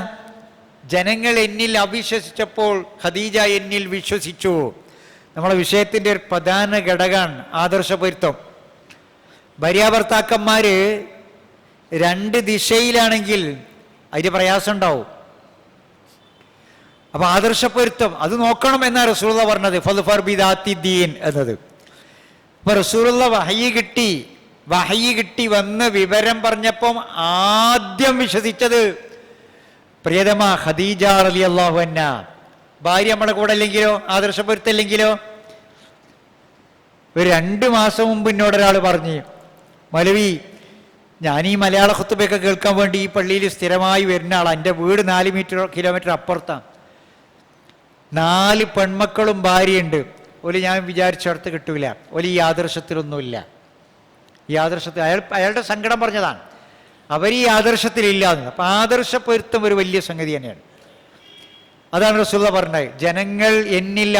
ജനങ്ങൾ എന്നിൽ അവിശ്വസിച്ചപ്പോൾ ഖദീജ എന്നിൽ വിശ്വസിച്ചു. നമ്മളെ വിഷയത്തിൻ്റെ ഒരു പ്രധാന ഘടകമാണ് ആദർശപൊരുത്തം. ഭാര്യാഭർത്താക്കന്മാര് രണ്ട് ദിശയിലാണെങ്കിൽ അതിന് പ്രയാസം ഉണ്ടാവും. അപ്പൊ ആദർശപ്പൊരുത്തം അത് നോക്കണം എന്നാണ് റസൂലുള്ളാഹി പറഞ്ഞത്, ഫദ്ഫർ ബിദാത്തി ദീൻ എന്നത്. അപ്പൊ റസൂലുള്ളാഹി വഹയി കിട്ടി വന്ന് വിവരം പറഞ്ഞപ്പം ആദ്യം വിശ്വസിച്ചത് പ്രിയതമ ഖദീജ റളിയല്ലാഹു അൻഹാ. ഭാര്യ നമ്മുടെ കൂടെ അല്ലെങ്കിലോ, ആദർശപ്പൊരുത്തല്ലെങ്കിലോ. ഒരു 2 മാസം മുമ്പ് എന്നോട് ഒരാൾ പറഞ്ഞു, മൗലവി, ഞാൻ ഈ മലയാള ഖുത്ബയൊക്കെ കേൾക്കാൻ വേണ്ടി ഈ പള്ളിയിൽ സ്ഥിരമായി വരുന്ന ആളാണ്. എൻ്റെ വീട് 4 കിലോമീറ്റർ അപ്പുറത്താണ്. 4 പെൺമക്കളും ഭാര്യയുണ്ട്. ഒരു ഞാൻ വിചാരിച്ചടുത്ത് കിട്ടൂല. ഒരു ഈ ആദർശത്തിലൊന്നുമില്ല. ഈ ആദർശത്തിൽ അയാളുടെ സങ്കടം പറഞ്ഞതാണ്. അവർ ഈ ആദർശത്തിലില്ല എന്ന്. അപ്പം ആദർശപ്പൊരുത്തം ഒരു വലിയ സംഗതി തന്നെയാണ്. അതാണ് റസൂലുള്ളാഹി പറഞ്ഞത്, ജനങ്ങൾ എന്നിൽ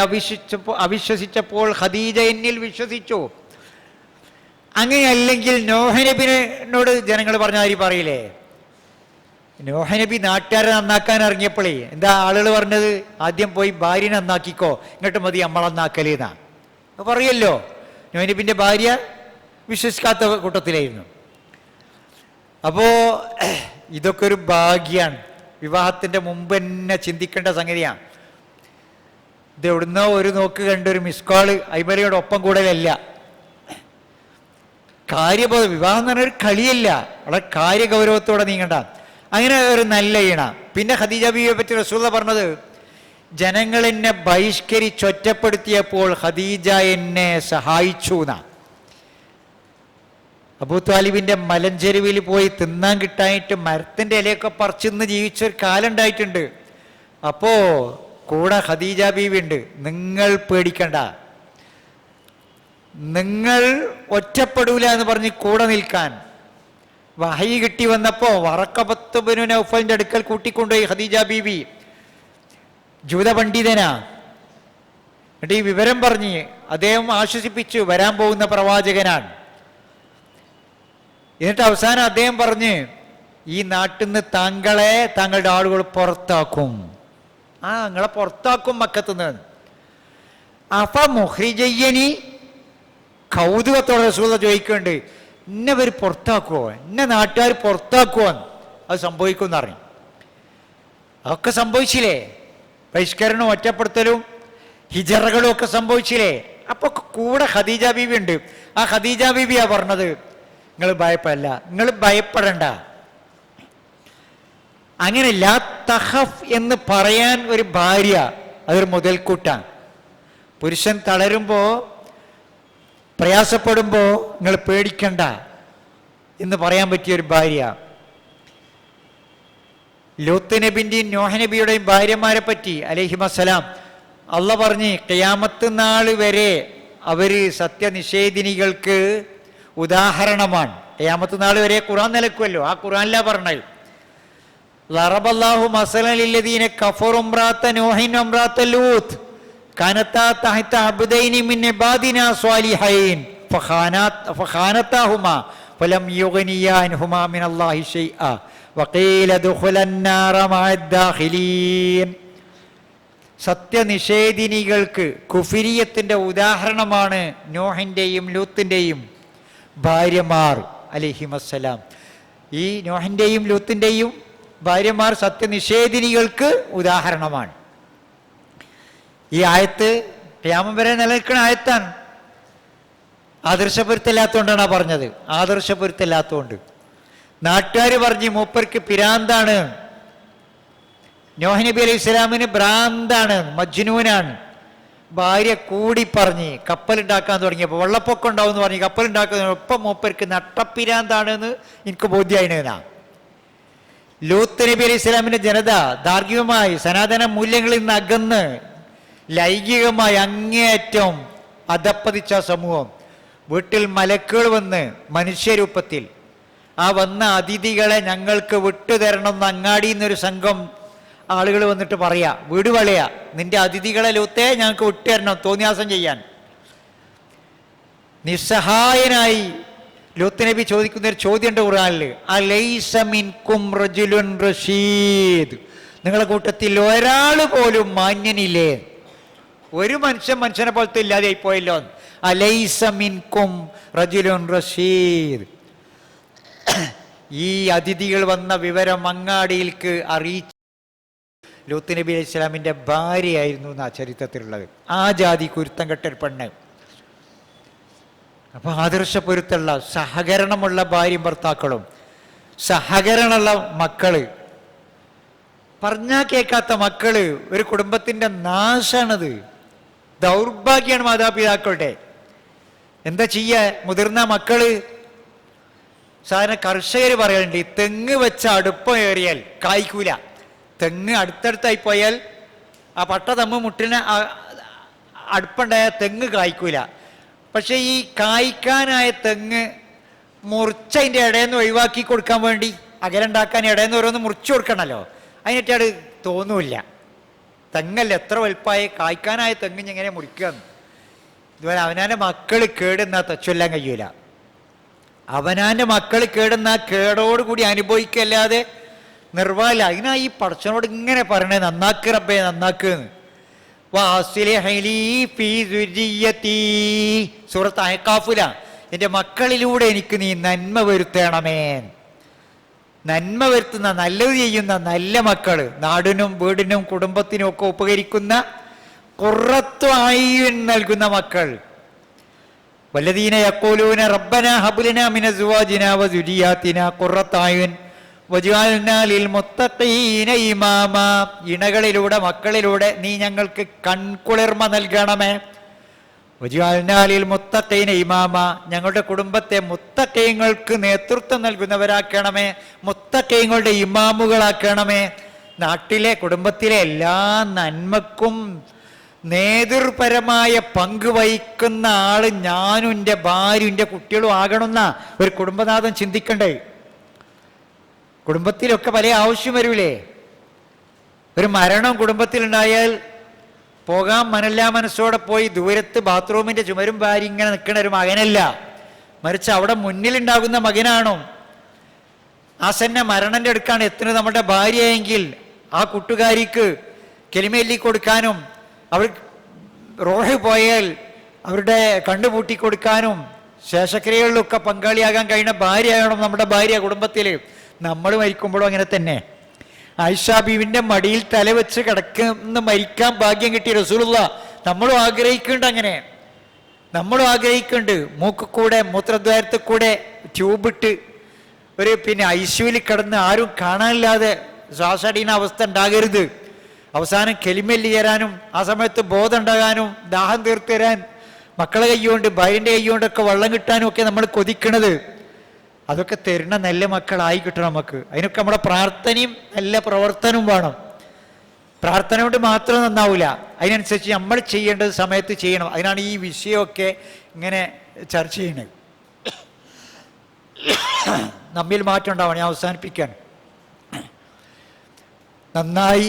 അവിശ്വസിച്ചപ്പോൾ ഖദീജ എന്നിൽ വിശ്വസിച്ചു. അങ്ങനെയല്ലെങ്കിൽ നോഹ് നബിയോട് ജനങ്ങൾ പറഞ്ഞ കാര്യം പറയില്ലേ? നോഹ് നബി നാട്ടുകാരെ നന്നാക്കാൻ ഇറങ്ങിയപ്പോഴേ എന്താ ആളുകൾ പറഞ്ഞത്? ആദ്യം പോയി ഭാര്യ നന്നാക്കിക്കോ, ഇങ്ങോട്ട് മതി നമ്മളന്നാക്കലേന്നാ പറയല്ലോ. നോഹ് നബിൻ്റെ ഭാര്യ വിശ്വസിക്കാത്ത കൂട്ടത്തിലായിരുന്നു. അപ്പോൾ ഇതൊക്കെ ഒരു ഭാഗ്യമാണ്. വിവാഹത്തിൻ്റെ മുമ്പ് തന്നെ ചിന്തിക്കേണ്ട സംഗതിയാണ്. ഇത് എവിടുന്നോ ഒരു നോക്ക് കണ്ടൊരു മിസ് കോള് അയ്മരയോട് ഒപ്പം കൂടലല്ല. കാര്യബോധം, വിവാഹം എന്ന് പറഞ്ഞൊരു കളിയല്ല, വളരെ കാര്യഗൗരവത്തോടെ നീങ്ങണ്ട. അങ്ങനെ ഒരു നല്ല ഈണ. പിന്നെ ഖദീജ ബീവിയെ പറ്റി റസൂലുള്ളാഹി പറഞ്ഞത്, ജനങ്ങൾ എന്നെ ബഹിഷ്കരിച്ചൊറ്റപ്പെടുത്തിയപ്പോൾ ഖദീജ എന്നെ സഹായിച്ചു എന്നാ. അബൂ താലിബിൻ്റെ മലഞ്ചെരുവിൽ പോയി തിന്നാൻ കിട്ടാനായിട്ട് മരത്തിൻ്റെ ഇലയൊക്കെ പറിച്ചിന്ന് ജീവിച്ചൊരു കാലം ഉണ്ടായിട്ടുണ്ട്. അപ്പോൾ കൂടെ ഖദീജ ബീവി ഉണ്ട്. നിങ്ങൾ പേടിക്കണ്ട, നിങ്ങൾ ഒറ്റപ്പെടൂല എന്ന് പറഞ്ഞ് കൂടെ നിൽക്കാൻ. വഹയി കിട്ടി വന്നപ്പോൾ വറഖബത്ത് ബിനു നൗഫലിൻ്റെ അടുക്കൽ കൂട്ടിക്കൊണ്ടുപോയി ഖദീജ ബീവി. ജൂത പണ്ഡിതനാ. എന്നിട്ട് ഈ വിവരം പറഞ്ഞ് അദ്ദേഹം ആശ്വസിപ്പിച്ചു, വരാൻ പോകുന്ന പ്രവാചകനാണ്. എന്നിട്ട് അവസാനം അദ്ദേഹം പറഞ്ഞ്, ഈ നാട്ടിൽ നിന്ന് താങ്കളുടെ ആളുകൾ പുറത്താക്കും. നിങ്ങളെ പുറത്താക്കും മക്കത്തുനിന്ന്. അഫ മുഖ്രിജയ്യനി, കൗതുകത്തോടെ റസൂലുള്ളാഹി ചോദിക്കുന്നുണ്ട്, ഇന്നവർ പുറത്താക്കുമോ, ഇന്ന നാട്ടുകാർ പുറത്താക്കുമോ? അത് സംഭവിക്കും എന്നറിഞ്ഞു. അതൊക്കെ സംഭവിച്ചില്ലേ? ബഹിഷ്കരണവും ഒറ്റപ്പെടുത്തലും ഹിജറകളും ഒക്കെ സംഭവിച്ചില്ലേ? അപ്പൊ കൂടെ ഖദീജ ബീവി ഉണ്ട്. ആ ഖദീജ ബീവിയാ പറഞ്ഞത്, നിങ്ങൾ ഭയപ്പെടല്ല, നിങ്ങൾ ഭയപ്പെടണ്ട. അങ്ങനെ ലാ തഖഫ് എന്ന് പറയാൻ ഒരു ഭാര്യ, അതൊരു മുതൽക്കൂട്ടാണ്. പുരുഷൻ തളരുമ്പോ പ്രയാസപ്പെടുമ്പോ നിങ്ങൾ പേടിക്കണ്ട എന്ന് പറയാൻ പറ്റിയ ഒരു ഭാര്യ. ലൂത്ത് നബിന്റെയും നോഹ നബിയുടെയും ഭാര്യമാരെ പറ്റി അലൈഹിമസ്സലാം അള്ളാഹ് പറഞ്ഞ് ഖിയാമത്ത് നാൾ വരെ അവര് സത്യനിഷേധിനികൾക്ക് ഉദാഹരണമാണ്. ഖിയാമത്ത് നാൾ വരെ ഖുർആൻ നിലക്കുമല്ലോ, ആ ഖുർആനിലാ പറഞ്ഞത്. ലറബല്ലാഹു മസലൻ ലില്ലദീന കഫറു ഇംറാഅത നൂഹിൻ വഇംറാഅത ലൂത്ത് കാനത്താ തഹത അബ്ദൈനി മിൻ ഇബാദിനാ സ്വാലിഹൈൻ ഫഖാനതാഹുമാ ഫലം യുഗ്നിയാ അൻഹുമാ മിനല്ലാഹി ശൈആ വഖീല ദുഖുലൻ നാറ മഅദ്ദാഖിലീൻ. സത്യനിഷേധിനികൾക്ക് കുഫിരിയത്തിന്റെ ഉദാഹരണമാണ് നോഹിന്റെയും ലൂത്തിന്റെയും ഭാര്യമാർ അലൈഹിമസ്സലാം. ഈ നോഹിന്റെയും ലൂത്തിന്റെയും ഭാര്യമാർ സത്യനിഷേധിനികൾക്ക് ഉദാഹരണമാണ്. ഈ ആയത്ത് ഖിയാമം വരെ നിലനിൽക്കുന്ന ആയത്താണ്. ആദർശപൊരുത്തല്ലാത്തതുകൊണ്ടാണ് പറഞ്ഞത്. ആദർശപൊരുത്തല്ലാത്തതുകൊണ്ട് നാട്ടുകാർ പറഞ്ഞ് മൂപ്പർക്ക് പിരാന്താണ്, നോഹ് നബി അലൈഹി സ്വലാമിന് ഭ്രാന്താണ്, മജ്നൂനാണ്. ഭാര്യ കൂടി പറഞ്ഞ് കപ്പലുണ്ടാക്കാൻ തുടങ്ങിയപ്പോൾ വെള്ളപ്പൊക്കം ഉണ്ടാവും എന്ന് പറഞ്ഞ് കപ്പലുണ്ടാക്കുന്ന ഒപ്പം മൂപ്പർക്ക് നട്ടപ്പിരാന്താണെന്ന് എനിക്ക് ബോധ്യമായിനാ. ലൂത്ത് നബി അലൈഹി സ്വലാമിന്റെ ജനത ധാർമ്മികമായി സനാതന മൂല്യങ്ങളിൽ നിന്ന് അകന്ന് ലൈംഗികമായി അങ്ങേയറ്റം അധപ്പതിച്ച സമൂഹം. വീട്ടിൽ മലക്കുകൾ വന്ന് മനുഷ്യരൂപത്തിൽ ആ വന്ന അതിഥികളെ ഞങ്ങൾക്ക് വിട്ടുതരണം എന്ന് അങ്ങാടിയിൽ നിന്നൊരു സംഘം ആളുകൾ വന്നിട്ട് പറയാ, വീട് വളയാ, നിന്റെ അതിഥികളെ ലൂത്തേ ഞങ്ങൾക്ക് വിട്ടുതരണം തോന്നിയാസം ചെയ്യാൻ. നിസ്സഹായനായി ലൂത്ത് നബി ചോദിക്കുന്നൊരു ചോദ്യമുണ്ട് ഖുർആനിൽ, അലൈസ മിൻകും റജുലുൻ റഷീദ്, നിങ്ങളുടെ കൂട്ടത്തിൽ ഒരാൾ പോലും മാന്യനില്ലേ? ഒരു മനുഷ്യനെ പോലത്തെ ഇല്ലാതെയായി പോയല്ലോ. അലൈസ മിൻകും റജുലുൻ റഷീദ്. ഈ അതിഥികൾ വന്ന വിവരം അങ്ങാടിയിൽക്ക് അറിയിച്ചു ലൂത്ത് നബി അലൈഹി സ്വലാമിന്റെ ഭാര്യയായിരുന്നു എന്നാ ചരിത്രത്തിലുള്ളത്. ആ ജാതി കുരുത്തം കെട്ടൊരു പെണ്ണ്. അപ്പൊ ആദർശപ്പൊരുത്തുള്ള സഹകരണമുള്ള ഭാര്യയും ഭർത്താക്കളും, സഹകരണമുള്ള മക്കള്, പറഞ്ഞാ കേൾക്കാത്ത മക്കള് ഒരു കുടുംബത്തിന്റെ നാശാണത്. ദൗർഭാഗ്യമാണ് മാതാപിതാക്കളുടെ. എന്താ ചെയ്യ? മുതിർന്ന മക്കള് സാധാരണ കർഷകർ പറയാറുണ്ട്, ഈ തെങ്ങ് വെച്ച അടുപ്പം ഏറിയാൽ കായ്ക്കൂല. തെങ്ങ് അടുത്തടുത്തായി പോയാൽ ആ പട്ട തമ്മ് മുട്ടിന് അടുപ്പുണ്ടായ തെങ്ങ് കായ്ക്കൂല. പക്ഷെ ഈ കായ്ക്കാനായ തെങ്ങ് മുറിച്ചതിൻ്റെ ഇടയെന്ന് ഒഴിവാക്കി കൊടുക്കാൻ വേണ്ടി അകലുണ്ടാക്കാൻ ഇടയെന്ന് ഓരോന്ന് മുറിച്ചു കൊടുക്കണമല്ലോ, അതിനിട്ട് തോന്നൂല്ല. തെങ്ങല്ല എത്ര വലുപ്പമായ കായ്ക്കാനായ തെങ്ങ് എങ്ങനെ മുറിക്കുകയെന്ന്. ഇതുപോലെ അവനാൻ്റെ മക്കൾ കേടുന്നാ തച്ചൊല്ലാൻ കഴിയൂല. അവനാൻ്റെ മക്കൾ കേടുന്ന കേടോടുകൂടി അനുഭവിക്കല്ലാതെ നിർവാഹമില്ല. അതിനാ ഈ പടച്ചനോട് ഇങ്ങനെ പറയണേ, നന്നാക്ക് റബ്ബേ നന്നാക്കുന്ന്. സൂറത്ത് അഹ്ഖാഫില, എൻ്റെ മക്കളിലൂടെ എനിക്ക് നീ നന്മ വരുത്തണമേ. നന്മ വരുത്തുന്ന, നല്ലത് ചെയ്യുന്ന നല്ല മക്കള്, നാടിനും വീടിനും കുടുംബത്തിനും ഒക്കെ ഉപകരിക്കുന്ന ഖുർറത്തു അയ്യുൻ നൽകുന്ന മക്കൾ. വല്ലദീന യഖൂലൂന റബ്ബനാ ഹബ് ലനാ മിന അസ്വാജിനാ വദുരിയാതിനാ ഖുർറത അയ്യുൻ വജഅൽനാ ലിൽ മുത്തഖീന ഇമാമാ. ഇണകളിലൂടെ മക്കളിലൂടെ നീ ഞങ്ങൾക്ക് കൺകുളിർമ നൽകണമേ. വജഅൽനാ ലിൽ മുത്തഖീന ഇമാമാ, ഞങ്ങളുടെ കുടുംബത്തെ മുത്തഖീങ്ങൾക്ക് നേതൃത്വം നൽകുന്നവരാക്കണമേ, മുത്തഖീങ്ങളുടെ ഇമാമുകളാക്കണമേ. നാട്ടിലെ കുടുംബത്തിലെ എല്ലാ നന്മക്കും നേതൃപരമായ പങ്ക് വഹിക്കുന്ന ആള് ഞാനും എൻ്റെ ഭാര്യയും എൻ്റെ കുട്ടികളും ആകണമെന്ന ഒരു കുടുംബനാഥൻ ചിന്തിക്കണ്ടേ? കുടുംബത്തിലൊക്കെ പല ആവശ്യം വരൂലേ? ഒരു മരണം കുടുംബത്തിലുണ്ടായാൽ പോകാൻ മനല്ലാ മനസ്സോടെ പോയി ദൂരത്ത് ബാത്റൂമിൻ്റെ ചുമരും ഭാര്യ ഇങ്ങനെ നിൽക്കുന്ന ഒരു മകനല്ല, മറിച്ച് അവിടെ മുന്നിലുണ്ടാകുന്ന മകനാണോ. ആസന്ന മരണൻ്റെ അടുക്കാണ് എത്തുന്നത് നമ്മുടെ ഭാര്യയെങ്കിൽ ആ കൂട്ടുകാരിക്ക് കെലിമേല്ലി കൊടുക്കാനും അവർ റോഹ് പോയാൽ അവരുടെ കണ്ണുപൂട്ടി കൊടുക്കാനും ശേഷക്രിയകളിലൊക്കെ പങ്കാളിയാകാൻ കഴിയുന്ന ഭാര്യയാകണം നമ്മുടെ ഭാര്യ കുടുംബത്തിൽ. നമ്മൾ മരിക്കുമ്പോഴും അങ്ങനെ തന്നെ. ആയിഷാ ബീവിന്റെ മടിയിൽ തല വെച്ച് കിടക്കുന്ന മരിക്കാൻ ഭാഗ്യം കിട്ടിയ റസൂലുള്ള നമ്മളും ആഗ്രഹിക്കുന്നുണ്ട്. അങ്ങനെ നമ്മളും ആഗ്രഹിക്കുന്നുണ്ട്. മൂക്കിൽ കൂടെ മൂത്രദ്വാരത്തിൽ കൂടെ ട്യൂബിട്ട് ഒരു ഐസിയുവിൽ കിടന്ന് ആരും കാണാനില്ലാതെ ശ്വാസടിയുന്ന അവസ്ഥ ഉണ്ടാകരുത്. അവസാനം കെലിമല്ലി ചേരാനും ആ സമയത്ത് ബോധം ഉണ്ടാകാനും ദാഹം തീർത്തു തരാൻ മക്കളെ കൈകൊണ്ട് ഭാര്യൻ്റെ കൈകൊണ്ടൊക്കെ വെള്ളം കിട്ടാനും ഒക്കെ നമ്മൾ കൊതിക്കണത്. അതൊക്കെ തരുന്ന നല്ല മക്കളായി കിട്ടണം നമുക്ക്. അതിനൊക്കെ നമ്മുടെ പ്രാർത്ഥനയും നല്ല പ്രവർത്തനവും വേണം. പ്രാർത്ഥന കൊണ്ട് മാത്രം നന്നാവില്ല, അതിനനുസരിച്ച് നമ്മൾ ചെയ്യേണ്ടത് സമയത്ത് ചെയ്യണം. അതിനാണ് ഈ വിഷയമൊക്കെ ഇങ്ങനെ ചർച്ച ചെയ്യുന്നത്. നമ്മിൽ മാറ്റം ഉണ്ടാവണം. ഞാൻ അവസാനിപ്പിക്കാൻ, നന്നായി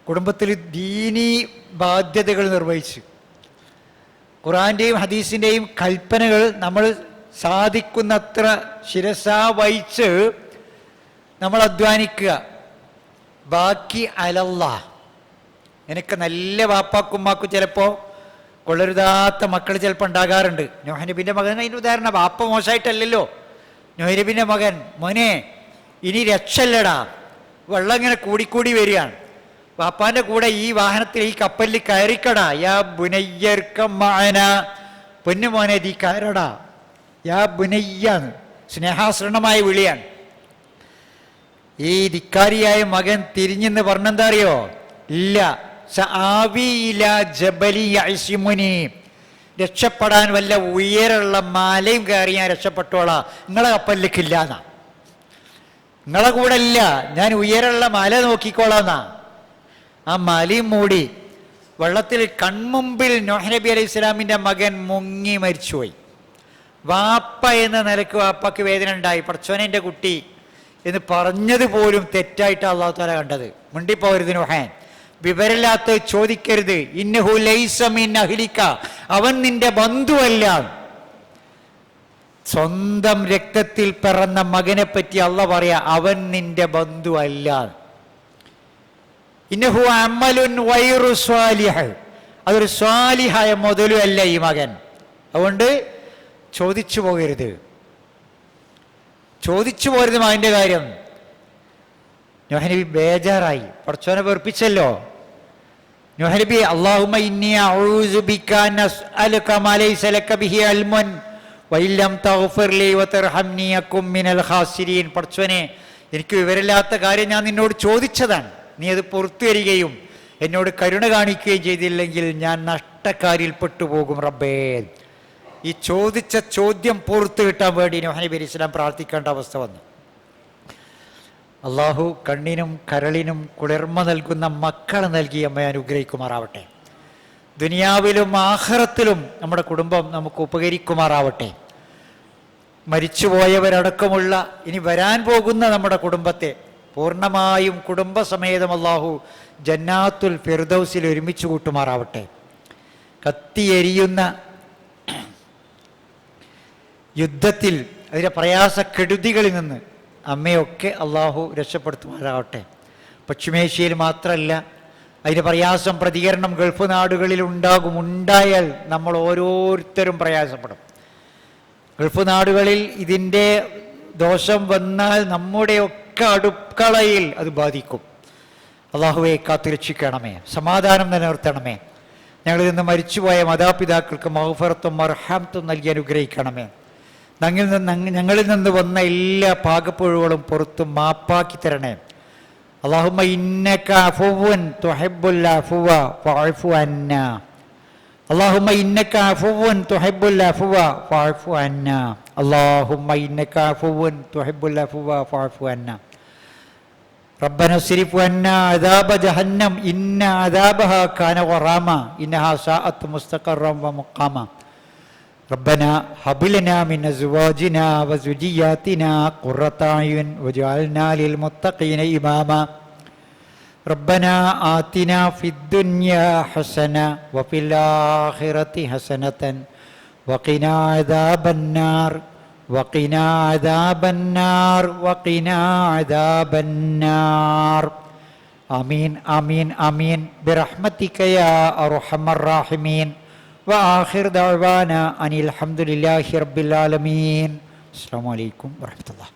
കുടുംബത്തിൽ ദീനീ ബാധ്യതകൾ നിർവഹിച്ച് ഖുർആന്റെയും ഹദീസിൻ്റെയും കൽപ്പനകൾ നമ്മൾ സാധിക്കുന്നത്ര ശിരസാ വഹിച്ച് നമ്മൾ അധ്വാനിക്കുക. ബാക്കി അലല്ലാ. എനിക്ക് നല്ല വാപ്പാക്കുമ്മാക്കും ചിലപ്പോൾ കൊള്ളരുതാത്ത മക്കൾ ചിലപ്പോൾ ഉണ്ടാകാറുണ്ട്. നോഹ് നബിൻ്റെ മകൻ അതിൻ്റെ ഉദാഹരണം. വാപ്പ മോശമായിട്ടല്ലല്ലോ. നോഹ് നബിൻ്റെ മകൻ, മോനെ ഇനി രക്ഷല്ലടാ, വെള്ളം ഇങ്ങനെ കൂടിക്കൂടി വരികയാണ്, വാപ്പാൻ്റെ കൂടെ ഈ വാഹനത്തിൽ ഈ കപ്പലിൽ കയറിക്കടാ, യാ ബുനയ്യർക്കമാന, പൊന്നു മോനെ നീ കയറടാ, യാ ബുനയ്യാന്ന് സ്നേഹാശ്രണമായ വിളിയാണ്. ഈ ധിക്കാരിയായ മകൻ തിരിഞ്ഞെന്ന് പറഞ്ഞെന്താ അറിയോ? ഇല്ല, രക്ഷപ്പെടാൻ വല്ല ഉയരമുള്ള മാലയും കയറി ഞാൻ രക്ഷപ്പെട്ടോളാ, നിങ്ങളെ കപ്പലിലേക്കില്ലാന്നാ, നിങ്ങളെ കൂടെ ഇല്ല, ഞാൻ ഉയരമുള്ള മല നോക്കിക്കോളാന്നാ. ആ മലയും മൂടി വെള്ളത്തിൽ കൺമുമ്പിൽ നോഹ് നബി അലൈഹി ഇസ്ലാമിൻ്റെ മകൻ മുങ്ങി മരിച്ചുപോയി. വാപ്പ എന്ന നിലക്ക് വാപ്പക്ക് വേദന ഉണ്ടായി. പടച്ചോനെ എൻ്റെ കുട്ടി എന്ന് പറഞ്ഞത് പോലും തെറ്റായിട്ട് അള്ളാഹു തആല കണ്ടത്. മിണ്ടിപ്പോകരുത് നോഹാൻ, വിവരമില്ലാത്ത ചോദിക്കരുത്. ഇന്നഹു ലൈസ മിൻ അഹ്ലിക, അവൻ നിന്റെ ബന്ധുവല്ല. സ്വന്തം രക്തത്തിൽ പിറന്ന മകനെ പറ്റി അള്ളാഹ് പറയാ, അവൻ നിന്റെ ബന്ധുവല്ല. ഇന്നഹു അമലുൻ ഗൈറു സ്വാലിഹ്, അതൊരു സ്വാലിഹായ മുതലുമല്ല ഈ മകൻ. അതുകൊണ്ട് ചോദിച്ചു പോകരുത്, ചോദിച്ചു പോരുത് മകൻ്റെ കാര്യം. നോഹ് നബി ബേജാറായി, പടച്ചോനെ വെറുപ്പിച്ചല്ലോ. നോഹ് നബി അല്ലാഹുമ്മ ഇന്നി അഊസു ബിക അൻ അസ്അലുക മാ ലൈസ ലക ബിഹി ഇൽമുൻ വഇല്ലം തഗ്ഫിർ ലി വതർഹംനി അകും മിനൽ ഖാസിരീൻ. പടച്ചോനെ, എനിക്ക് വിവരമില്ലാത്ത കാര്യം ഞാൻ നിന്നോട് ചോദിച്ചതാണ്, നീ അത് പുറത്തു തരികയും എന്നോട് കരുണ കാണിക്കുകയും ചെയ്തില്ലെങ്കിൽ ഞാൻ നഷ്ടക്കാരിൽ പെട്ടുപോകും റബ്ബേ. ഈ ചോദിച്ച ചോദ്യം പുറത്തു കിട്ടാൻ വേണ്ടി നോഹ് നബി അലൈഹി സ്വലാം പ്രാർത്ഥിക്കേണ്ട അവസ്ഥ വന്നു. അള്ളാഹു കണ്ണിനും കരളിനും കുളിർമ നൽകുന്ന മക്കളെ നൽകി അമ്മയെ അനുഗ്രഹിക്കുമാറാവട്ടെ. ദുനിയാവിലും ആഖിറത്തിലും നമ്മുടെ കുടുംബം നമുക്ക് ഉപകരിക്കുമാറാവട്ടെ. മരിച്ചുപോയവരടക്കമുള്ള ഇനി വരാൻ പോകുന്ന നമ്മുടെ കുടുംബത്തെ പൂർണ്ണമായും കുടുംബസമേതം അള്ളാഹു ജന്നാത്തുൽ ഫിർദൗസിൽ ഒരുമിച്ച് കൂട്ടുമാറാവട്ടെ. കത്തിയെരിയുന്ന യുദ്ധത്തിൽ അതിൻ്റെ പ്രയാസക്കെടുതികളിൽ നിന്ന് അമ്മയൊക്കെ അള്ളാഹു രക്ഷപ്പെടുത്തുമാറാവട്ടെ. പശ്ചിമേഷ്യയിൽ മാത്രമല്ല, അതിൻ്റെ പ്രയാസം പ്രതികരണം ഗൾഫ് നാടുകളിൽ ഉണ്ടാകും. ഉണ്ടായാൽ നമ്മൾ ഓരോരുത്തരും പ്രയാസപ്പെടും. ഗൾഫ് നാടുകളിൽ ഇതിൻ്റെ ദോഷം വന്നാൽ നമ്മുടെയൊക്കെ അടുക്കളയിൽ അത് ബാധിക്കും. അള്ളാഹുവെ കാത്തുരക്ഷിക്കണമേ, സമാധാനം നിലനിർത്തണമേ. ഞങ്ങളിൽ നിന്ന് മരിച്ചുപോയ മാതാപിതാക്കൾക്ക് മഗ്ഫിറത്തും മർഹമത്തും നൽകി അനുഗ്രഹിക്കണമേ. ഞങ്ങളിൽ നിന്ന് വന്ന എല്ലാ പാകപ്പിഴവുകളും പുറത്തും മാപ്പാക്കി തരണേ. അല്ലാഹുമ്മ ഇന്നക അഫുവ്വുൻ തുഹിബ്ബുൽ അഫ്വ ഫഅഫു അന്നാ. അല്ലാഹുമ്മ ഇന്നക അഫുവ്വുൻ തുഹിബ്ബുൽ അഫ്വ ഫഅഫു അന്നാ. അല്ലാഹുമ്മ ഇന്നക അഫുവ്വുൻ തുഹിബ്ബുൽ അഫ്വ ഫഅഫു അന്നാ. റബ്ബന സ്രിഫ് അന്നാ അദാബ ജഹന്നം ഇന്ന അദാബഹാ കാന ഗറാമ ഇന്നഹാ സാഅത്ത് മുസ്തഖറൻ വ മുഖാമ. ربنا هب لنا من أزواجنا وذرياتنا قرة أعين واجعلنا للمتقين إماما. ربنا آتنا في الدنيا حسنة وفي الآخرة حسنة وقنا عذاب النار وقنا عذاب النار وقنا عذاب النار. آمين آمين آمين برحمتك يا أرحم الراحمين. وآخر دعوانا أن الحمد لله رب العالمين. السلام عليكم ورحمة الله.